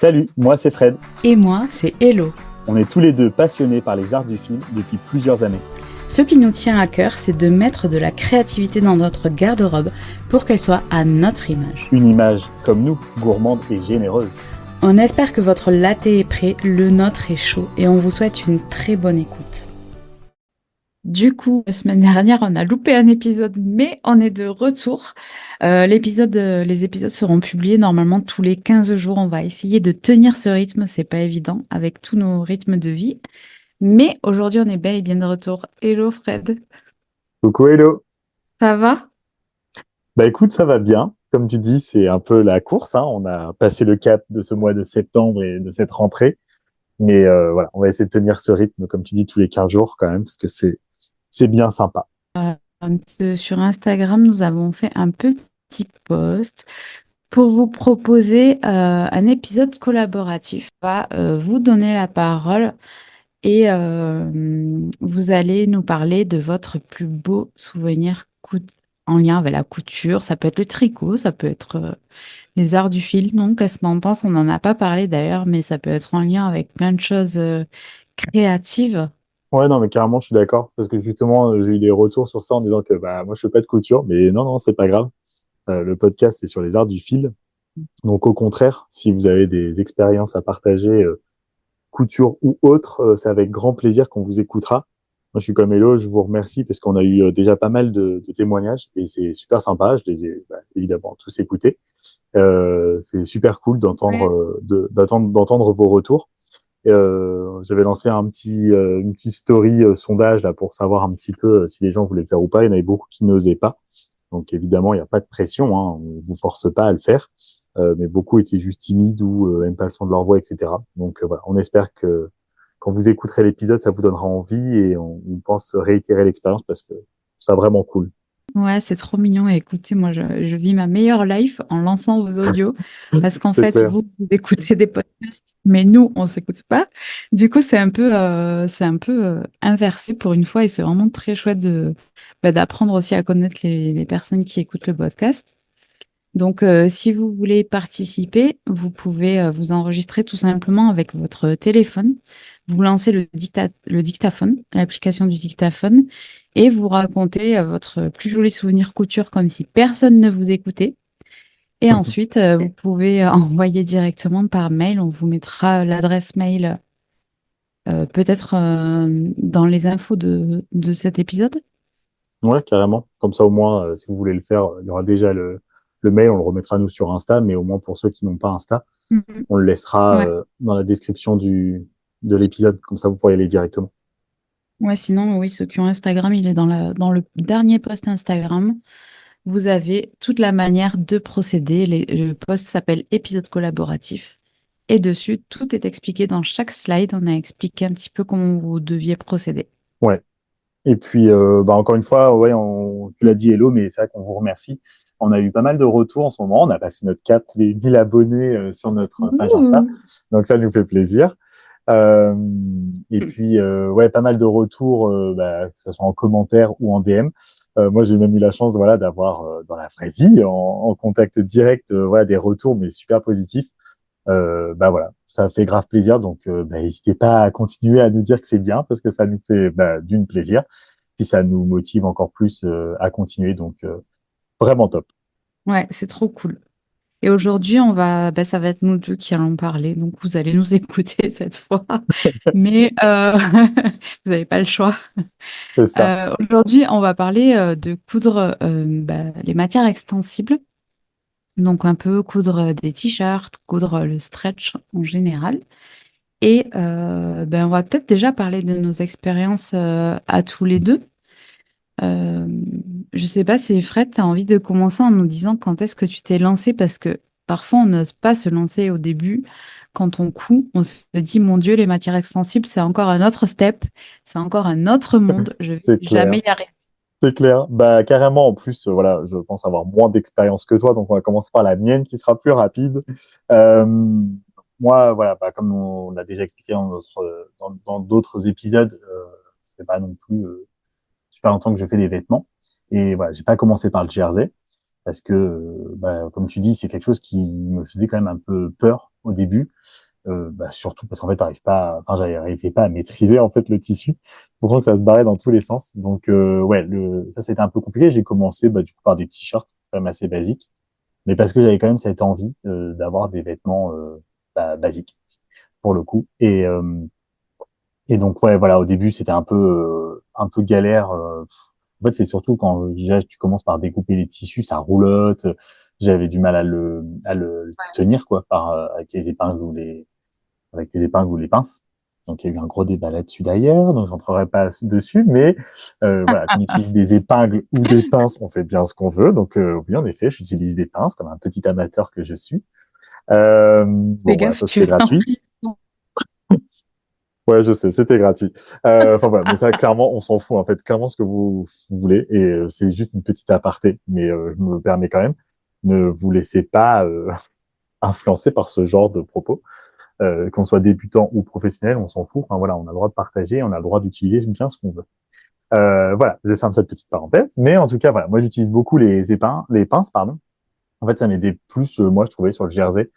Salut, moi c'est Fred. Et moi, c'est Hello. On est tous les deux passionnés par les arts du film depuis plusieurs années. Ce qui nous tient à cœur, c'est de mettre de la créativité dans notre garde-robe pour qu'elle soit à notre image. Une image comme nous, gourmande et généreuse. On espère que votre latte est prêt, le nôtre est chaud et on vous souhaite une très bonne écoute. Du coup, la semaine dernière, on a loupé un épisode, mais on est de retour. Les épisodes seront publiés normalement tous les 15 jours. On va essayer de tenir ce rythme, c'est pas évident avec tous nos rythmes de vie. Mais aujourd'hui, on est bel et bien de retour. Hello Fred, Coucou Hello. ça va? Bah écoute, ça va bien. Comme tu dis, c'est un peu la course, hein. On a passé le cap de ce mois de septembre et de cette rentrée. Mais voilà, on va essayer de tenir ce rythme, comme tu dis, tous les 15 jours quand même, parce que c'est bien sympa. Sur Instagram, nous avons fait un petit post pour vous proposer un épisode collaboratif. On va vous donner la parole et vous allez nous parler de votre plus beau souvenir en lien avec la couture. Ça peut être le tricot, ça peut être les arts du fil. Non, qu'est-ce qu'on en pense? On n'en a pas parlé d'ailleurs, mais ça peut être en lien avec plein de choses créatives. Ouais, non, mais carrément, je suis d'accord. Parce que justement, j'ai eu des retours sur ça en disant que bah moi, je fais pas de couture. Mais non, non, c'est pas grave. Le podcast, c'est sur les arts du fil. Donc, au contraire, si vous avez des expériences à partager, couture ou autre, c'est avec grand plaisir qu'on vous écoutera. Moi, je suis comme Hello, je vous remercie parce qu'on a eu déjà pas mal de témoignages et c'est super sympa. Je les ai évidemment tous écoutés. C'est super cool d'entendre Ouais. d'entendre vos retours. J'avais lancé une petite story sondage là pour savoir un petit peu si les gens voulaient le faire ou pas. Il y en avait beaucoup qui n'osaient pas. Donc évidemment, il n'y a pas de pression, hein, on vous force pas à le faire, mais beaucoup étaient juste timides ou n'aiment pas le son de leur voix, etc. Donc voilà, on espère que quand vous écouterez l'épisode, ça vous donnera envie et on pense réitérer l'expérience parce que c'est vraiment cool. Ouais, c'est trop mignon. Et écoutez, moi, je vis ma meilleure life en lançant vos audios parce qu'en C'est fait, clair. vous écoutez des podcasts, mais nous, on s'écoute pas. Du coup, c'est un peu inversé pour une fois et c'est vraiment très chouette d'apprendre aussi à connaître les personnes qui écoutent le podcast. Donc, si vous voulez participer, vous pouvez vous enregistrer tout simplement avec votre téléphone. Vous lancez le dictaphone, l'application du dictaphone, et vous racontez votre plus joli souvenir couture comme si personne ne vous écoutait. Et ensuite, vous pouvez envoyer directement par mail. On vous mettra l'adresse mail peut-être dans les infos de cet épisode. Ouais, carrément. Comme ça, au moins, si vous voulez le faire, il y aura déjà le mail, on le remettra nous sur Insta, mais au moins pour ceux qui n'ont pas Insta, Mhm. on le laissera Ouais. dans la description de l'épisode, comme ça vous pourrez y aller directement. Ouais, sinon, oui, ceux qui ont Instagram, il est dans le dernier post Instagram. Vous avez toute la manière de procéder. Le post s'appelle épisode collaboratif. Et dessus, tout est expliqué dans chaque slide. On a expliqué un petit peu comment vous deviez procéder. Ouais. Et puis, encore une fois, ouais, tu l'as dit, Hello, mais c'est vrai qu'on vous remercie. On a eu pas mal de retours en ce moment. On a passé notre cap des 1000 abonnés sur notre page Insta. Ouh. Donc, ça nous fait plaisir. Euh, et puis, ouais, pas mal de retours, que ce soit en commentaire ou en DM. Moi, j'ai même eu la chance, voilà, d'avoir dans la vraie vie, en contact direct, voilà, des retours, mais super positifs. Voilà, ça fait grave plaisir. Donc, n'hésitez pas à continuer à nous dire que c'est bien parce que ça nous fait d'une plaisir. Puis ça nous motive encore plus à continuer. Donc, vraiment top. Ouais, c'est trop cool. Et aujourd'hui, ça va être nous deux qui allons parler. Donc, vous allez nous écouter cette fois. Mais vous n'avez pas le choix. C'est ça. Aujourd'hui, on va parler de coudre les matières extensibles. Donc, un peu coudre des t-shirts, coudre le stretch en général. Et on va peut-être déjà parler de nos expériences à tous les deux. Euh, je sais pas si Fred, tu as envie de commencer en nous disant quand est-ce que tu t'es lancé, parce que parfois on n'ose pas se lancer au début. Quand on coud, on se dit, mon Dieu, les matières extensibles, c'est encore un autre step, c'est encore un autre monde, je vais C'est clair. jamais y arriver. C'est clair. Bah, carrément, en plus, voilà, je pense avoir moins d'expérience que toi, donc on va commencer par la mienne qui sera plus rapide. Euh, Moi, voilà, comme on l'a déjà expliqué dans d'autres épisodes, ça fait pas non plus super longtemps que je fais des vêtements. Et voilà, j'ai pas commencé par le jersey parce que, comme tu dis, c'est quelque chose qui me faisait quand même un peu peur. au début. Surtout parce qu'en fait, j'arrivais pas à maîtriser en fait le tissu, pourtant que ça se barrait dans tous les sens. Donc ouais, ça c'était un peu compliqué. J'ai commencé du coup par des t-shirts quand même assez basiques, mais parce que j'avais quand même cette envie d'avoir des vêtements basiques pour le coup. Et donc ouais, voilà, au début c'était un peu galère. En fait, c'est surtout quand déjà tu commences par découper les tissus, ça roulotte. J'avais du mal à le tenir quoi, avec les épingles avec les épingles ou les pinces. Donc il y a eu un gros débat là-dessus d'ailleurs, donc j'entrerai pas dessus, mais voilà, qu'on utilise des épingles ou des pinces, on fait bien ce qu'on veut. Donc oui, en effet, j'utilise des pinces comme un petit amateur que je suis. Fais Bon voilà, gaffe, ça tu c'était vas en gratuit. prison. Ouais, je sais, c'était gratuit. Enfin voilà, mais ça clairement, on s'en fout en fait. Clairement, ce que vous voulez, et c'est juste une petite aparté, mais je me permets quand même. Ne vous laissez pas influencer par ce genre de propos. Qu'on soit débutant ou professionnel, on s'en fout. Enfin voilà, on a le droit de partager, on a le droit d'utiliser bien ce qu'on veut. Voilà, je ferme cette petite parenthèse. Mais en tout cas, voilà, moi j'utilise beaucoup les pinces, pardon. En fait, ça m'aidait plus, moi je trouvais sur le jersey.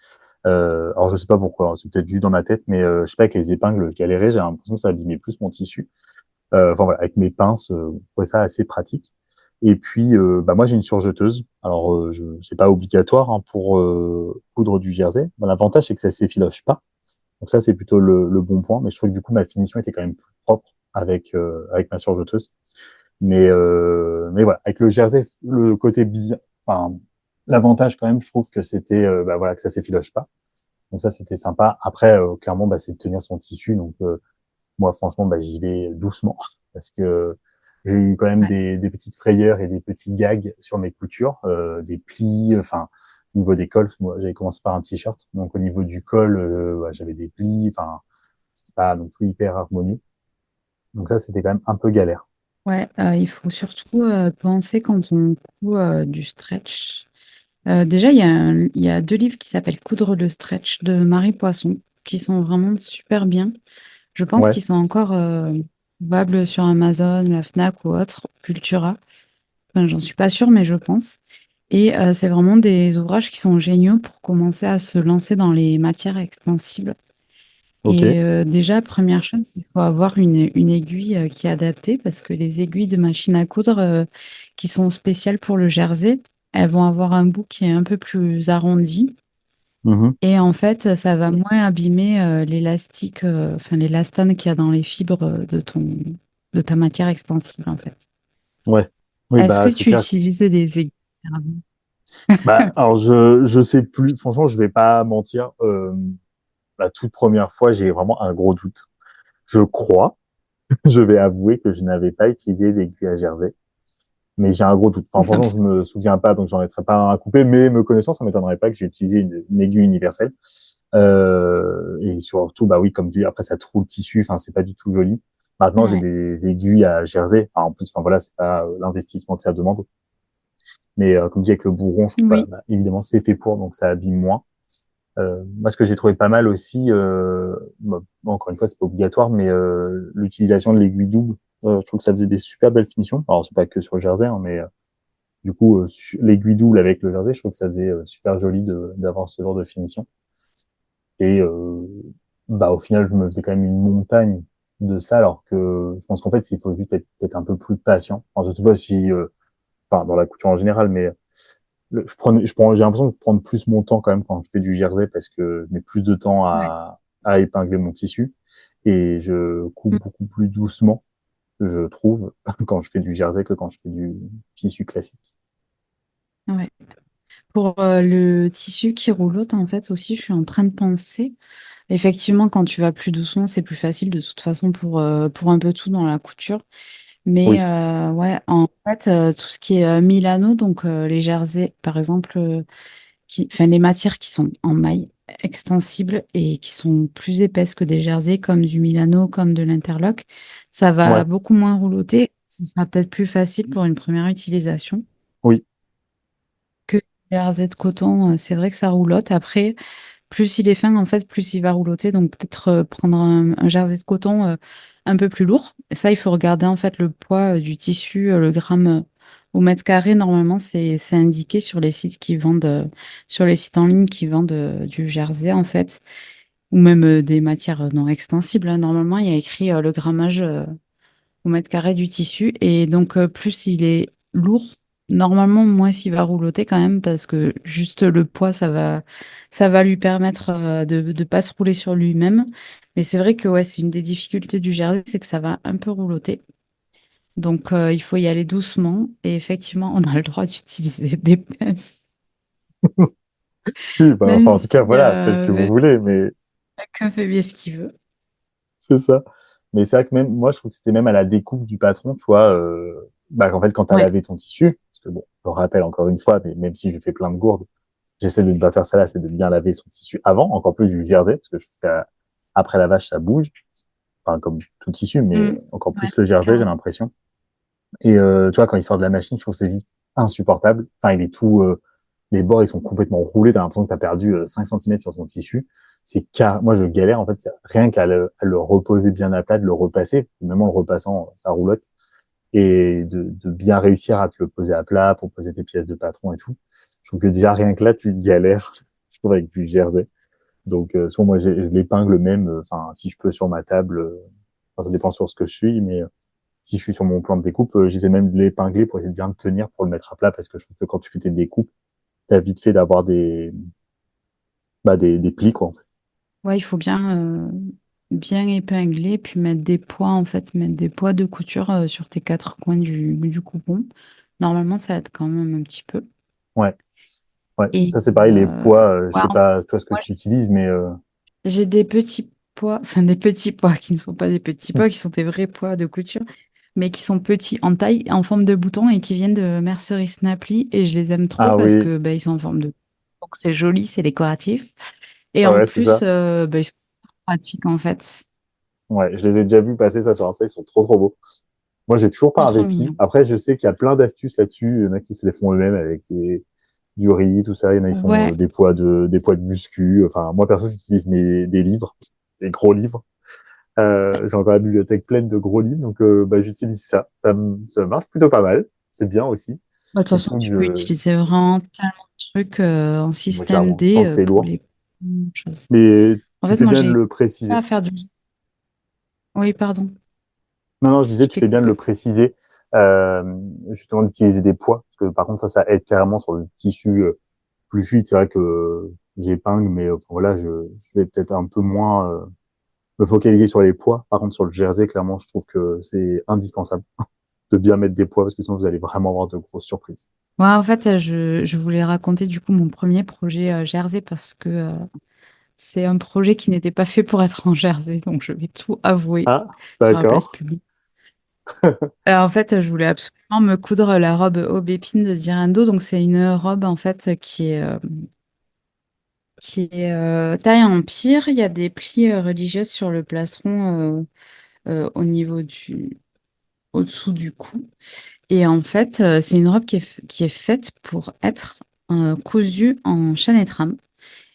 Alors je sais pas pourquoi, hein, c'est peut-être vu dans ma tête, mais je sais pas avec les épingles, je galérais, j'ai l'impression que ça abîmait plus mon tissu. Enfin voilà, avec mes pinces, je trouvais ça assez pratique. Et puis, moi j'ai une surjeteuse. Alors c'est pas obligatoire hein, pour coudre du jersey. L'avantage c'est que ça s'effiloche pas. Donc ça, c'est plutôt le bon point. Mais je trouve que du coup, ma finition était quand même plus propre avec ma surjeteuse. Mais voilà, avec le jersey, le côté bien, enfin, l'avantage quand même, je trouve que c'était, voilà, que ça s'effiloche pas. Donc ça, c'était sympa. Après, clairement, c'est de tenir son tissu. Donc moi, franchement, j'y vais doucement parce que j'ai eu quand même Ouais. des petites frayeurs et des petits gags sur mes coutures, des plis, enfin, au niveau des cols, moi, j'avais commencé par un t-shirt, donc au niveau du col, j'avais des plis, enfin, c'était pas non plus hyper harmonieux. Donc ça, c'était quand même un peu galère. Ouais, il faut surtout penser quand on coud du stretch. Déjà, il y a deux livres qui s'appellent Coudre le stretch de Marie Poisson, qui sont vraiment super bien. Je pense Ouais, qu'ils sont encore trouvables sur Amazon, la Fnac ou autre, Cultura. Enfin, j'en suis pas sûre, mais je pense. Et c'est vraiment des ouvrages qui sont géniaux pour commencer à se lancer dans les matières extensibles. ok. Et déjà, première chose, il faut avoir une aiguille qui est adaptée parce que les aiguilles de machine à coudre qui sont spéciales pour le jersey, elles vont avoir un bout qui est un peu plus arrondi. Mhm. Et en fait, ça va moins abîmer l'élastique, enfin l'élastane qu'il y a dans les fibres de ta matière extensible, en fait. Ouais. Oui, Est-ce que c'est tu clair. utilisais des aiguilles Alors je sais plus. Franchement, je vais pas mentir. La toute première fois, j'ai vraiment un gros doute. Je crois, je vais avouer que je n'avais pas utilisé d'aiguille à jersey. Mais j'ai un gros doute. Enfin, franchement, je me souviens pas, donc j'en mettrai pas un coupé, mais me connaissant, ça m'étonnerait pas que j'ai utilisé une aiguille universelle. Et surtout, oui, comme tu dis, après, ça troue le tissu, enfin, c'est pas du tout joli. Maintenant, j'ai Ouais, des aiguilles à jersey. Enfin, en plus, enfin, voilà, c'est pas l'investissement que ça demande. Mais comme dit, avec le bourron, je trouve pas, oui. évidemment, c'est fait pour, donc ça abîme moins. Moi, ce que j'ai trouvé pas mal aussi, encore une fois, c'est pas obligatoire, mais l'utilisation de l'aiguille double, je trouve que ça faisait des super belles finitions. Alors, c'est pas que sur le jersey, hein, mais du coup, l'aiguille double avec le jersey, je trouve que ça faisait super joli d'avoir ce genre de finition. Et au final, je me faisais quand même une montagne de ça, alors que je pense qu'en fait, il faut juste être peut-être un peu plus patient. Enfin, je sais pas si, enfin, dans la couture en général, mais j'ai l'impression de prendre plus mon temps quand même quand je fais du jersey parce que je mets plus de temps Ouais. à épingler mon tissu et je coupe Mm. beaucoup plus doucement, je trouve, quand je fais du jersey que quand je fais du tissu classique. Ouais. Pour le tissu qui roulotte, en fait, aussi, je suis en train de penser. Effectivement, quand tu vas plus doucement, c'est plus facile de toute façon pour un peu tout dans la couture. Mais Oui, ouais, en fait, tout ce qui est Milano, donc les jerseys, par exemple, enfin, les matières qui sont en maille extensible et qui sont plus épaisses que des jerseys, comme du Milano, comme de l'interlock, ça va ouais, beaucoup moins roulotter. Ce sera peut-être plus facile pour une première utilisation oui, que les jerseys de coton. C'est vrai que ça roulotte. Après, plus il est fin, en fait, plus il va roulotter. Donc, peut-être prendre un jersey de coton un peu plus lourd. Et ça, il faut regarder, en fait, le poids du tissu, le gramme au mètre carré, normalement, c'est indiqué sur les sites qui vendent, sur les sites en ligne qui vendent du jersey, en fait, ou même des matières non extensibles, hein. Normalement, il y a écrit le grammage au mètre carré du tissu. Et donc, plus il est lourd, normalement, moins il va roulotter quand même, parce que juste le poids, ça va lui permettre de ne pas se rouler sur lui-même. Mais c'est vrai que ouais, c'est une des difficultés du jersey, c'est que ça va un peu roulotter. Donc, il faut y aller doucement. Et effectivement, on a le droit d'utiliser des pinces, Oui, bah, même enfin, en tout cas, si voilà, faites ce que vous voulez, mais chacun fait bien ce qu'il veut. c'est ça. Mais c'est vrai que même, moi, je trouve que c'était même à la découpe du patron, tu vois, bah, qu'en fait, quand tu as Ouais. lavé ton tissu, parce que bon, je le rappelle encore une fois, mais même si je fais plein de gourdes, j'essaie de ne pas faire ça là, c'est de bien laver son tissu avant, encore plus du jersey, parce que je trouve qu'après lavage, ça bouge, enfin, comme tout tissu, mais Mm. encore Ouais, plus le jersey, j'ai clairement. l'impression. Et tu vois, quand il sort de la machine, je trouve que c'est juste insupportable. Enfin, il est tout, les bords, ils sont complètement roulés. T'as l'impression que t'as perdu 5 centimètres sur son tissu. Moi, je galère, en fait, rien à le reposer bien à plat, de le repasser. Même en le repassant, ça roulotte. Et de bien réussir à te le poser à plat pour poser tes pièces de patron et tout. Je trouve que déjà, rien que là, tu galères, je trouve, avec du jersey. Donc, soit moi, je l'épingle même, enfin, si je peux sur ma table, enfin, ça dépend sur ce que je suis, mais si je suis sur mon plan de découpe, j'essaie même de l'épingler pour essayer de bien le tenir pour le mettre à plat parce que je trouve que quand tu fais tes découpes, t'as vite fait d'avoir des plis, quoi, en fait. Ouais, il faut bien épingler, puis mettre des poids, en fait, mettre des poids de couture sur tes quatre coins du coupon. Normalement, ça aide quand même un petit peu. Ouais, ouais. Et Ça, c'est pareil, les poids, je ouais, sais pas, toi, ce que moi, tu utilises, mais j'ai des petits poids, enfin des petits poids qui ne sont pas des petits poids, qui sont des vrais poids de couture, mais qui sont petits en taille, en forme de bouton et qui viennent de Mercerie Snapply. Et je les aime trop ah parce oui, que bah, ils sont en forme de... Donc c'est joli, c'est décoratif. Et en ouais, c'est plus, ça. bah, ils sont pratiques en fait. Ouais, je les ai déjà vus passer ça sur Insta, ils sont trop, trop beaux. Moi, j'ai toujours pas Trop, trop investi. mignon. Après, je sais qu'il y a plein d'astuces là-dessus. Il y en a qui se les font eux-mêmes avec du riz, tout ça. Il y en a qui font Ouais, des poids de muscu. Enfin, moi, perso, j'utilise des livres, des gros livres. J'ai encore la bibliothèque pleine de gros livres, donc bah, j'utilise ça. Ça marche plutôt pas mal. C'est bien aussi. bah, de toute Et façon, donc, tu peux utiliser vraiment tellement de trucs en moi, système clairement, tant D que c'est pour lourd. les choses. Mais En tu fait, fais moi, bien de j'ai le ça à préciser. faire du... Oui, pardon, Non, non, je disais, je tu t'ai fais bien de le coupé. préciser, justement, d'utiliser des poids. Parce que par contre, ça aide carrément sur le tissu plus fluide. C'est vrai que j'épingle, mais voilà, je vais peut-être un peu moins me focaliser sur les poids. Par contre, sur le jersey, clairement, je trouve que c'est indispensable de bien mettre des poids parce que sinon, vous allez vraiment avoir de grosses surprises. Ouais, en fait, je voulais raconter du coup mon premier projet Jersey parce que c'est un projet qui n'était pas fait pour être en Jersey, donc je vais tout avouer Ah, sur la place d'accord. publique. En fait, je voulais absolument me coudre la robe aubépine de Dirando, donc c'est une robe en fait qui est taille en empire. Il y a des plis religieux sur le plastron au niveau au-dessous du cou. Et en fait, c'est une robe qui est faite pour être cousue en chaîne et trame.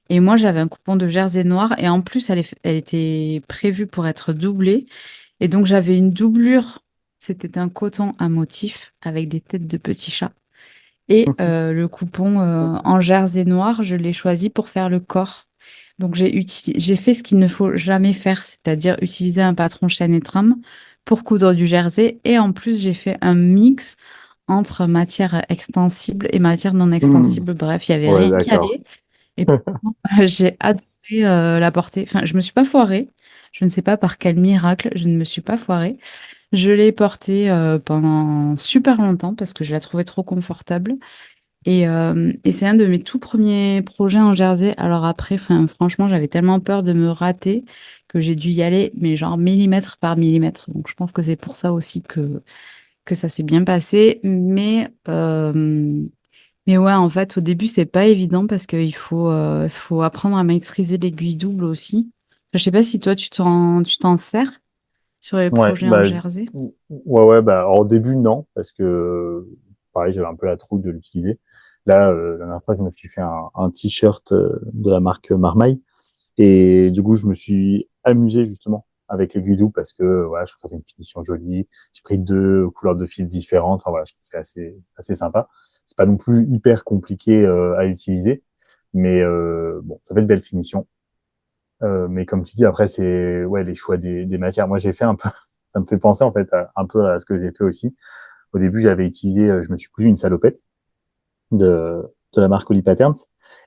Et moi, j'avais un coupon de jersey noir et en plus, elle était prévue pour être doublée. Et donc, j'avais une doublure. C'était un coton à motif avec des têtes de petits chats. Et le coupon en jersey noir, je l'ai choisi pour faire le corps. Donc, j'ai fait ce qu'il ne faut jamais faire, c'est-à-dire utiliser un patron chaîne et trame pour coudre du jersey. Et en plus, j'ai fait un mix entre matière extensible et matière non Hmm. extensible. Bref, il n'y avait Ouais, rien qui d'accord. allait. Et pourtant, j'ai adoré la porter. Enfin, je me suis pas foirée. Je ne sais pas par quel miracle, je ne me suis pas foirée. Je l'ai portée pendant super longtemps parce que je la trouvais trop confortable. Et c'est un de mes tout premiers projets en jersey. Alors après, enfin, franchement, j'avais tellement peur de me rater que j'ai dû y aller, mais genre millimètre par millimètre. Donc je pense que c'est pour ça aussi que ça s'est bien passé. Mais ouais, en fait, au début, c'est pas évident parce qu'il faut apprendre à maîtriser l'aiguille double aussi. Je sais pas si toi, tu t'en sers sur les Ouais, projets en jersey. ouais, bah, au début, non, parce que, pareil, j'avais un peu la trouille de l'utiliser. Là, la dernière fois, je me suis fait un t-shirt de la marque Marmaille. Et du coup, je me suis amusé, justement, avec l'aiguille parce que voilà, je trouve que ça fait une finition jolie. J'ai pris 2 couleurs de fil différentes. Enfin, voilà, je trouve que c'est assez sympa. C'est pas non plus hyper compliqué à utiliser, mais bon, ça fait de belles finitions. Mais comme tu dis, après, c'est ouais, les choix des matières. Moi, j'ai fait un peu, ça me fait penser en fait un peu à ce que j'ai fait aussi. Au début, j'avais utilisé, je me suis cousu une salopette de, de la marque Oli Patterns.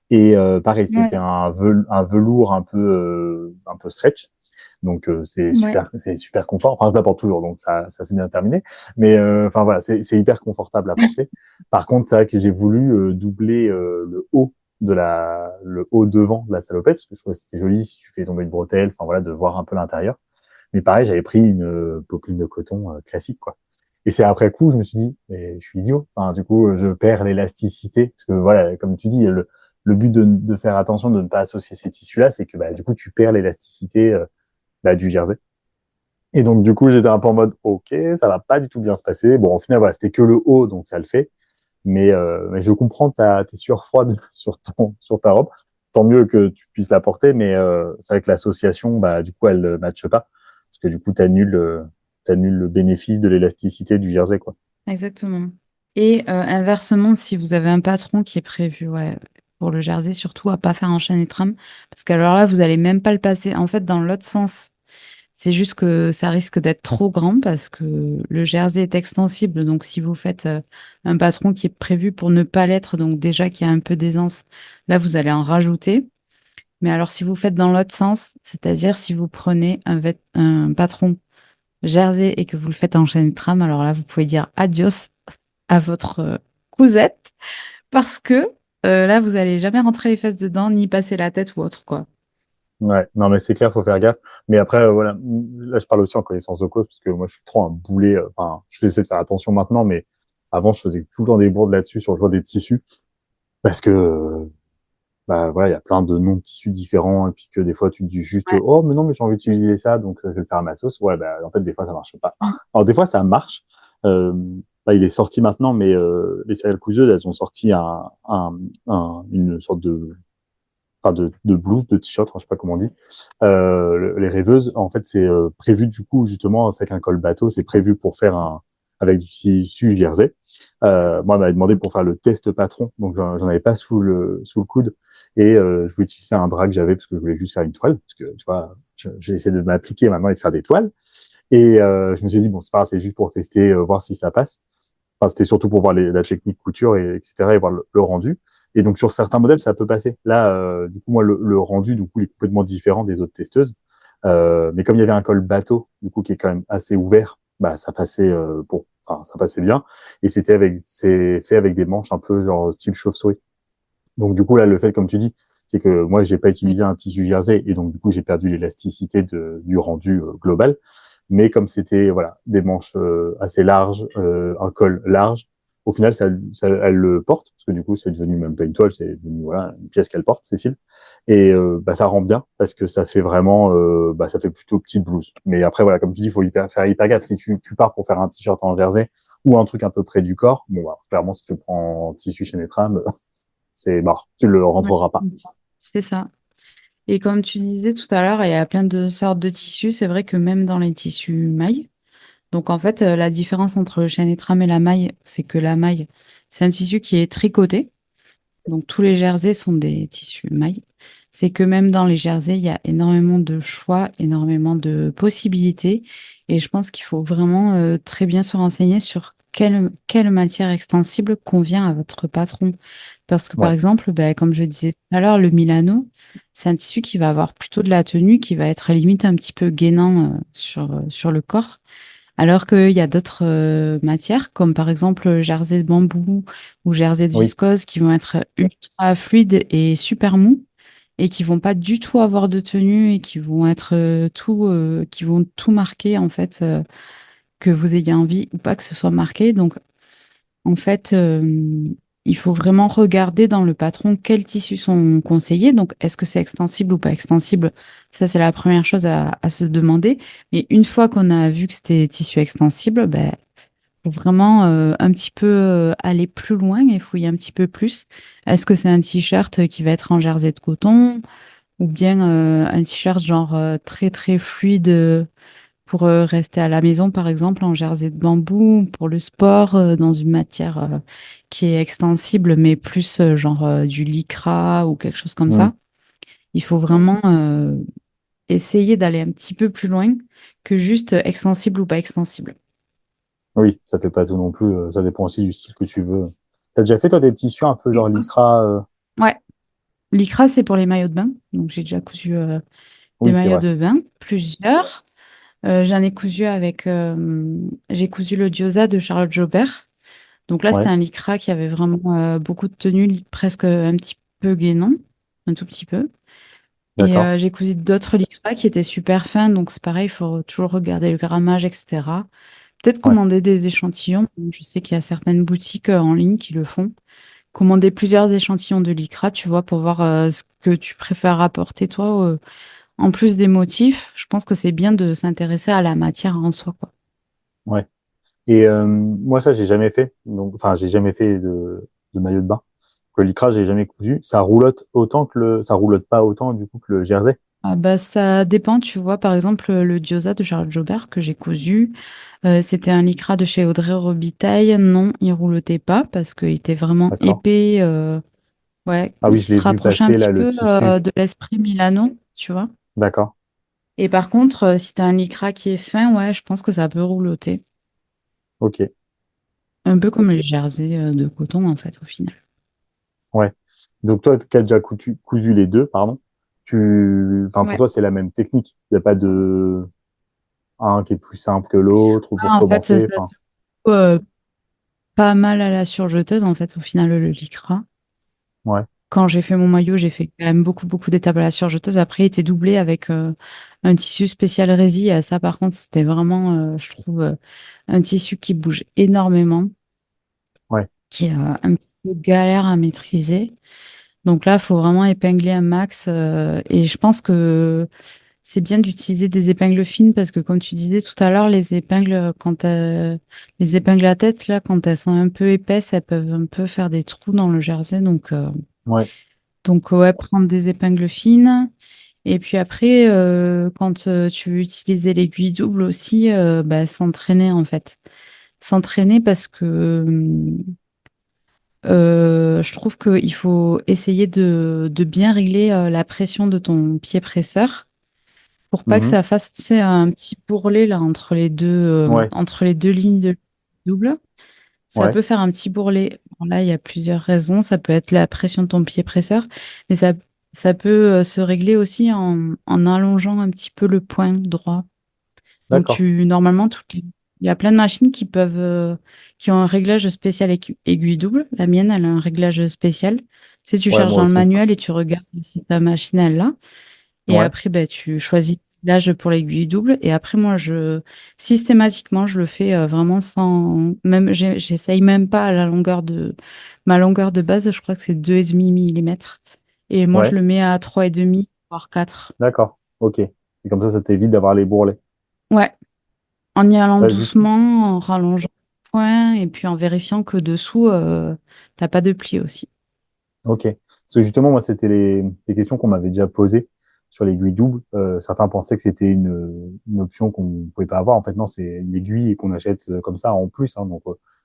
Et pareil, c'était Ouais, un velours un peu stretch. Donc ouais, c'est super confort. Enfin, je la porte toujours, donc ça s'est bien terminé. Mais enfin voilà, c'est hyper confortable à porter. Par contre, c'est vrai que j'ai voulu doubler le haut devant de la salopette, parce que je trouvais que c'était joli si tu fais tomber une bretelle, enfin voilà, de voir un peu l'intérieur. Mais pareil, j'avais pris une popeline de coton classique, quoi. Et c'est après coup, je me suis dit, mais je suis idiot. Enfin, du coup, je perds l'élasticité. Parce que voilà, comme tu dis, le but de faire attention de ne pas associer ces tissus-là, c'est que bah, du coup, tu perds l'élasticité bah, du jersey. Et donc, du coup, j'étais un peu en mode, OK, ça va pas du tout bien se passer. Bon, au final, voilà, c'était que le haut, donc ça le fait. Mais je comprends tes sueurs froides sur ta robe. Tant mieux que tu puisses la porter, mais c'est vrai que l'association, bah, du coup, elle ne matche pas. Parce que du coup, t'annules le bénéfice de l'élasticité du jersey, quoi. exactement. Et inversement, si vous avez un patron qui est prévu, ouais, pour le jersey, surtout à pas faire en chaîne et trame, parce qu'alors là, vous allez même pas le passer. En fait, dans l'autre sens, c'est juste que ça risque d'être trop grand parce que le jersey est extensible. Donc, si vous faites un patron qui est prévu pour ne pas l'être, donc déjà qu'il y a un peu d'aisance, là, vous allez en rajouter. Mais alors, si vous faites dans l'autre sens, c'est-à-dire si vous prenez un patron jersey et que vous le faites en chaîne trame, alors là, vous pouvez dire adios à votre cousette parce que là, vous allez jamais rentrer les fesses dedans ni passer la tête ou autre, quoi. Ouais, non, mais c'est clair, faut faire gaffe. Mais après, voilà, là, je parle aussi en connaissance de cause, parce que moi, je suis trop un boulet. Enfin, je vais essayer de faire attention maintenant, mais avant, je faisais tout le temps des bourdes là-dessus sur le choix des tissus, parce que, bah, voilà, il y a plein de noms de tissus différents, et puis que des fois, tu te dis juste, Ouais. oh, mais non, mais j'ai envie d'utiliser ça, donc je vais le faire à ma sauce. Ouais, bah, en fait, des fois, ça marche pas. Alors, des fois, ça marche. Euh, Là, il est sorti maintenant, mais les céréales couseuses, elles ont sorti une sorte de enfin de blouse, de t-shirt, enfin, je sais pas comment on dit. Les rêveuses, en fait, c'est prévu du coup justement c'est avec un col bateau, c'est prévu pour faire avec du tissu jersey. Moi, on m'avait demandé pour faire le test patron, donc j'en avais pas sous le coude et je voulais utiliser un drap que j'avais parce que je voulais juste faire une toile, parce que tu vois, j'ai essayé de m'appliquer maintenant et de faire des toiles. Et je me suis dit bon, c'est pas grave, c'est juste pour tester, voir si ça passe. Enfin, c'était surtout pour voir la technique couture et etc. et voir le rendu. Et donc sur certains modèles, ça peut passer. Là, du coup, moi, le rendu, du coup, il est complètement différent des autres testeuses. Mais comme il y avait un col bateau, du coup, qui est quand même assez ouvert, bah ça passait enfin, ça passait bien. Et c'est fait avec des manches un peu genre style chauve-souris. Donc du coup là, le fait, comme tu dis, c'est que moi, j'ai pas Oui. utilisé un tissu jersey et donc du coup, j'ai perdu l'élasticité du rendu global. Mais comme c'était voilà des manches assez larges, un col large, au final, elle le porte parce que du coup, c'est devenu même pas une toile, c'est devenu voilà une pièce qu'elle porte, Cécile. Et bah, ça rend bien parce que ça fait vraiment, bah, ça fait plutôt petite blouse. Mais après voilà, comme tu dis, il faut faire hyper gaffe. Si tu pars pour faire un t-shirt en jersey ou un truc un peu près du corps, bon, bah, clairement, si tu prends tissu chez Netram, c'est mort, tu le Ouais. rentreras pas. C'est ça. Et comme tu disais tout à l'heure, il y a plein de sortes de tissus. C'est vrai que même dans les tissus mailles, donc en fait, la différence entre le chêne et trame et la maille, c'est que la maille, c'est un tissu qui est tricoté. Donc tous les jerseys sont des tissus mailles. C'est que même dans les jerseys, il y a énormément de choix, énormément de possibilités. Et je pense qu'il faut vraiment très bien se renseigner sur quelle matière extensible convient à votre patron. Parce que par Ouais, exemple, ben, comme je disais tout à l'heure, le Milano, c'est un tissu qui va avoir plutôt de la tenue, qui va être limite un petit peu gainant sur le corps. Alors qu'il y a d'autres matières, comme par exemple le jersey de bambou ou jersey de oui, viscose, qui vont être ultra fluides et super mous, et qui vont pas du tout avoir de tenue et qui vont être qui vont tout marquer en fait, que vous ayez envie ou pas que ce soit marqué. Donc en fait, il faut vraiment regarder dans le patron quels tissus sont conseillés. Donc, est-ce que c'est extensible ou pas extensible? Ça, c'est la première chose à se demander. Mais une fois qu'on a vu que c'était tissu extensible, ben, faut vraiment un petit peu aller plus loin et fouiller un petit peu plus. Est-ce que c'est un t-shirt qui va être en jersey de coton? ou bien un t-shirt genre très très fluide pour rester à la maison, par exemple, en jersey de bambou, pour le sport, dans une matière qui est extensible, mais plus genre du lycra ou quelque chose comme Hmm. ça. Il faut vraiment essayer d'aller un petit peu plus loin que juste extensible ou pas extensible. Oui, ça fait pas tout non plus. Ça dépend aussi du style que tu veux. T'as déjà fait, toi, des tissus un peu Et genre aussi. lycra Ouais, lycra, c'est pour les maillots de bain. Donc, j'ai déjà cousu des Oui, c'est maillots vrai. de bain, plusieurs. J'en ai cousu avec. J'ai cousu le Gyoza de Charlotte Jobert. Donc là, c'était Ouais, un lycra qui avait vraiment beaucoup de tenue, presque un petit peu guénon, un tout petit peu. Et d'accord. j'ai cousu d'autres lycras qui étaient super fins. Donc c'est pareil, il faut toujours regarder le grammage, etc. Peut-être Ouais, commander des échantillons. Je sais qu'il y a certaines boutiques en ligne qui le font. Commander plusieurs échantillons de lycra, tu vois, pour voir ce que tu préfères apporter, toi. En plus des motifs, je pense que c'est bien de s'intéresser à la matière en soi, quoi. ouais. Et moi, ça, j'ai jamais fait. Donc, enfin, j'ai jamais fait de maillot de bain. Le lycra, j'ai jamais cousu. Ça roulotte autant que ça roulotte pas autant du coup que le jersey. Ah bah, ça dépend, tu vois. Par exemple, le Gyoza de Charles Jobert que j'ai cousu, c'était un lycra de chez Audrey Robitaille. Non, il roulotait pas parce qu'il était vraiment D'accord. épais. Ouais, Ah il oui, je l'ai se vu rapprochait un passer petit là, le peu tissu. de l'esprit Milano, tu vois. D'accord. Et par contre, si t'as un lycra qui est fin, ouais, je pense que ça peut rouloter. Ok. Un peu comme les jerseys de coton, en fait, au final. Ouais. Donc toi, qui as déjà cousu les deux, pardon, enfin pour Ouais. toi, c'est la même technique. Il n'y a pas de un qui est plus simple que l'autre ou pour Ah, en fait, ça commencer. se Enfin, joue pas mal à la surjeteuse, en fait, au final, le lycra. ouais, Quand j'ai fait mon maillot, j'ai fait quand même beaucoup, beaucoup d'étapes à la surjeteuse. Après, il était doublé avec un tissu spécial rési. Ça, par contre, c'était vraiment, je trouve, un tissu qui bouge énormément, ouais, qui est un petit peu galère à maîtriser. Donc là, il faut vraiment épingler un max. Et je pense que c'est bien d'utiliser des épingles fines parce que, comme tu disais tout à l'heure, les épingles, les épingles à tête, là, quand elles sont un peu épaisses, elles peuvent un peu faire des trous dans le jersey. ouais, Donc, ouais, prendre des épingles fines. Et puis après, quand tu veux utiliser l'aiguille double aussi, bah, s'entraîner en fait. S'entraîner parce que je trouve qu'il faut essayer de bien régler la pression de ton pied presseur pour pas que mhm, ça fasse, tu sais, un petit bourrelet là ouais, entre les deux lignes de double. Ça ouais, peut faire un petit bourrelet. Bon, là, il y a plusieurs raisons. Ça peut être la pression de ton pied presseur, mais ça peut se régler aussi en allongeant un petit peu le point droit. Donc, d'accord. normalement, il y a plein de machines qui ont un réglage spécial aiguille double. La mienne, elle a un réglage spécial. Tu sais, tu Ouais, cherches moi dans le aussi. manuel et tu regardes si ta machine, elle l'a. Et Ouais, après, ben, tu choisis l'âge pour l'aiguille double. Et après, moi, systématiquement, je le fais vraiment sans, même, j'essaye même pas à ma longueur de base, je crois que c'est 2,5 millimètres. Et moi, je ouais, le mets à 3,5, voire 4. d'accord. Ok. Et comme ça t'évite d'avoir les bourrelets. Ouais, en y allant Bah, juste, doucement, en rallongeant le point et puis en vérifiant que dessous, t'as pas de pli aussi. ok. Parce que justement, moi, c'était les questions qu'on m'avait déjà posées sur l'aiguille double. Certains pensaient que c'était une option qu'on pouvait pas avoir. En fait, non, c'est une aiguille qu'on achète comme ça en plus. Hein. Donc,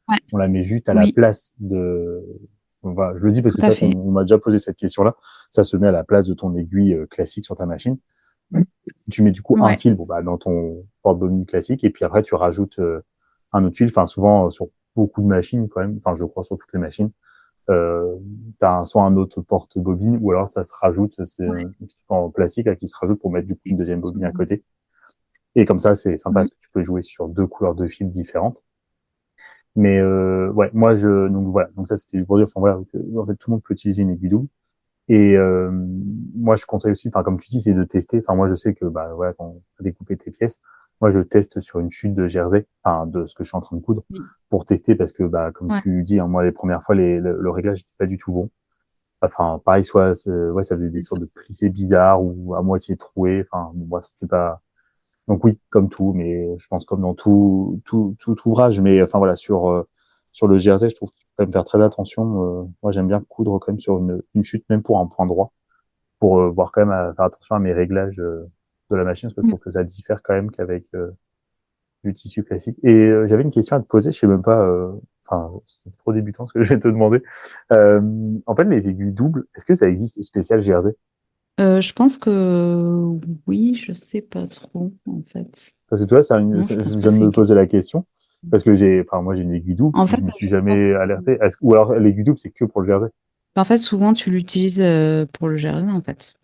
Ouais, on la met juste à la oui, place de. Voilà, je le dis parce tout que à c'est vrai qu'on fait. on m'a déjà posé cette question-là. Ça se met à la place de ton aiguille classique sur ta machine. Tu mets du coup un Ouais, fil bon, bah, dans ton porte-bobine classique et puis après tu rajoutes un autre fil. Enfin, souvent sur beaucoup de machines quand même. Enfin, je crois sur toutes les machines. Tu as soit un autre porte-bobine ou alors ça se rajoute. C'est ouais. un petit peu en plastique là, qui se rajoute pour mettre du coup une deuxième bobine à Absolument. côté. Et comme ça, c'est sympa Mm. parce que tu peux jouer sur deux couleurs de fils différentes. Mais ouais, moi je donc voilà, donc ça c'était pour dire, enfin voilà, que, en fait tout le monde peut utiliser une aiguille double. Et moi je conseille aussi, enfin comme tu dis, c'est de tester. Enfin moi je sais que bah voilà, quand tu as découpé tes pièces, moi je teste sur une chute de jersey, enfin de ce que je suis en train de coudre, Oui. pour tester parce que bah comme Ouais, tu dis, hein, moi les premières fois le réglage n'était pas du tout bon. Enfin pareil, soit ouais ça faisait des c'est sûr. sortes de plissés bizarres ou à moitié troués. Enfin bon, bref, c'était pas. Donc oui, comme tout, mais je pense comme dans tout ouvrage. Mais enfin voilà, sur le jersey, je trouve qu'il faut quand même faire très attention. Moi, j'aime bien coudre quand même sur une chute, même pour un point droit. pour voir quand même à faire attention à mes réglages de la machine, parce que je Mm. trouve que ça diffère quand même qu'avec du tissu classique. Et j'avais une question à te poser, je sais même pas, enfin, c'est trop débutant ce que je vais te demander. Euh, En fait, les aiguilles doubles, est-ce que ça existe spécial GRZ? Je pense que oui, je sais pas trop en fait. Parce que tu vois, Non, je pense je pas viens que de c'est me quelque poser la question, parce que enfin, moi j'ai une aiguille double, En je fait, me suis je crois jamais que alerté. Ou alors l'aiguille double, c'est que pour le GRZ? souvent tu l'utilises pour le jardin en fait.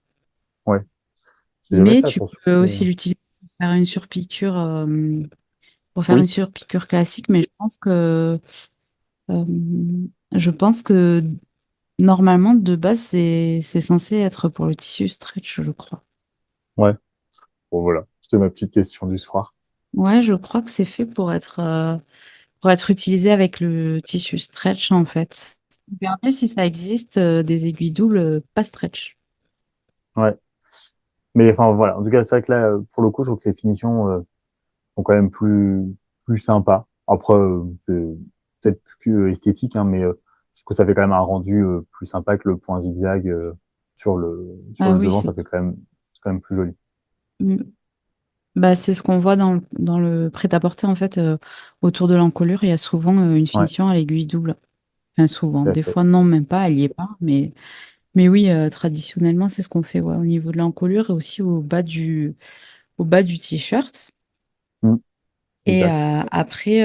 Ouais, j'ai jamais Mais fait tu attention. peux Mais, aussi l'utiliser pour faire une oui, surpiqûre classique, mais euh, je pense que normalement de base c'est censé être pour le tissu stretch, je crois. ouais. Bon, voilà, c'était ma petite question du soir. Ouais, je crois que c'est fait pour être utilisé avec le tissu stretch en fait. Regardez si ça existe des aiguilles doubles pas stretch. Ouais. Mais enfin, voilà. En tout cas, c'est vrai que là, pour le coup, je trouve que les finitions sont quand même plus sympas. Après, c'est peut-être plus esthétique, hein, mais je trouve que ça fait quand même un rendu plus sympa que le point zigzag sur Ah le oui, devant. C'est quand même plus joli. Mm. Bah, c'est ce qu'on voit dans le prêt-à-porter en fait autour de l'encolure, il y a souvent une Ouais, finition à l'aiguille double. Enfin souvent, tout à des fait. fois non même pas, elle y est pas, mais oui traditionnellement c'est ce qu'on fait ouais, au niveau de l'encolure et aussi au bas du t-shirt. Mm, Et exact. après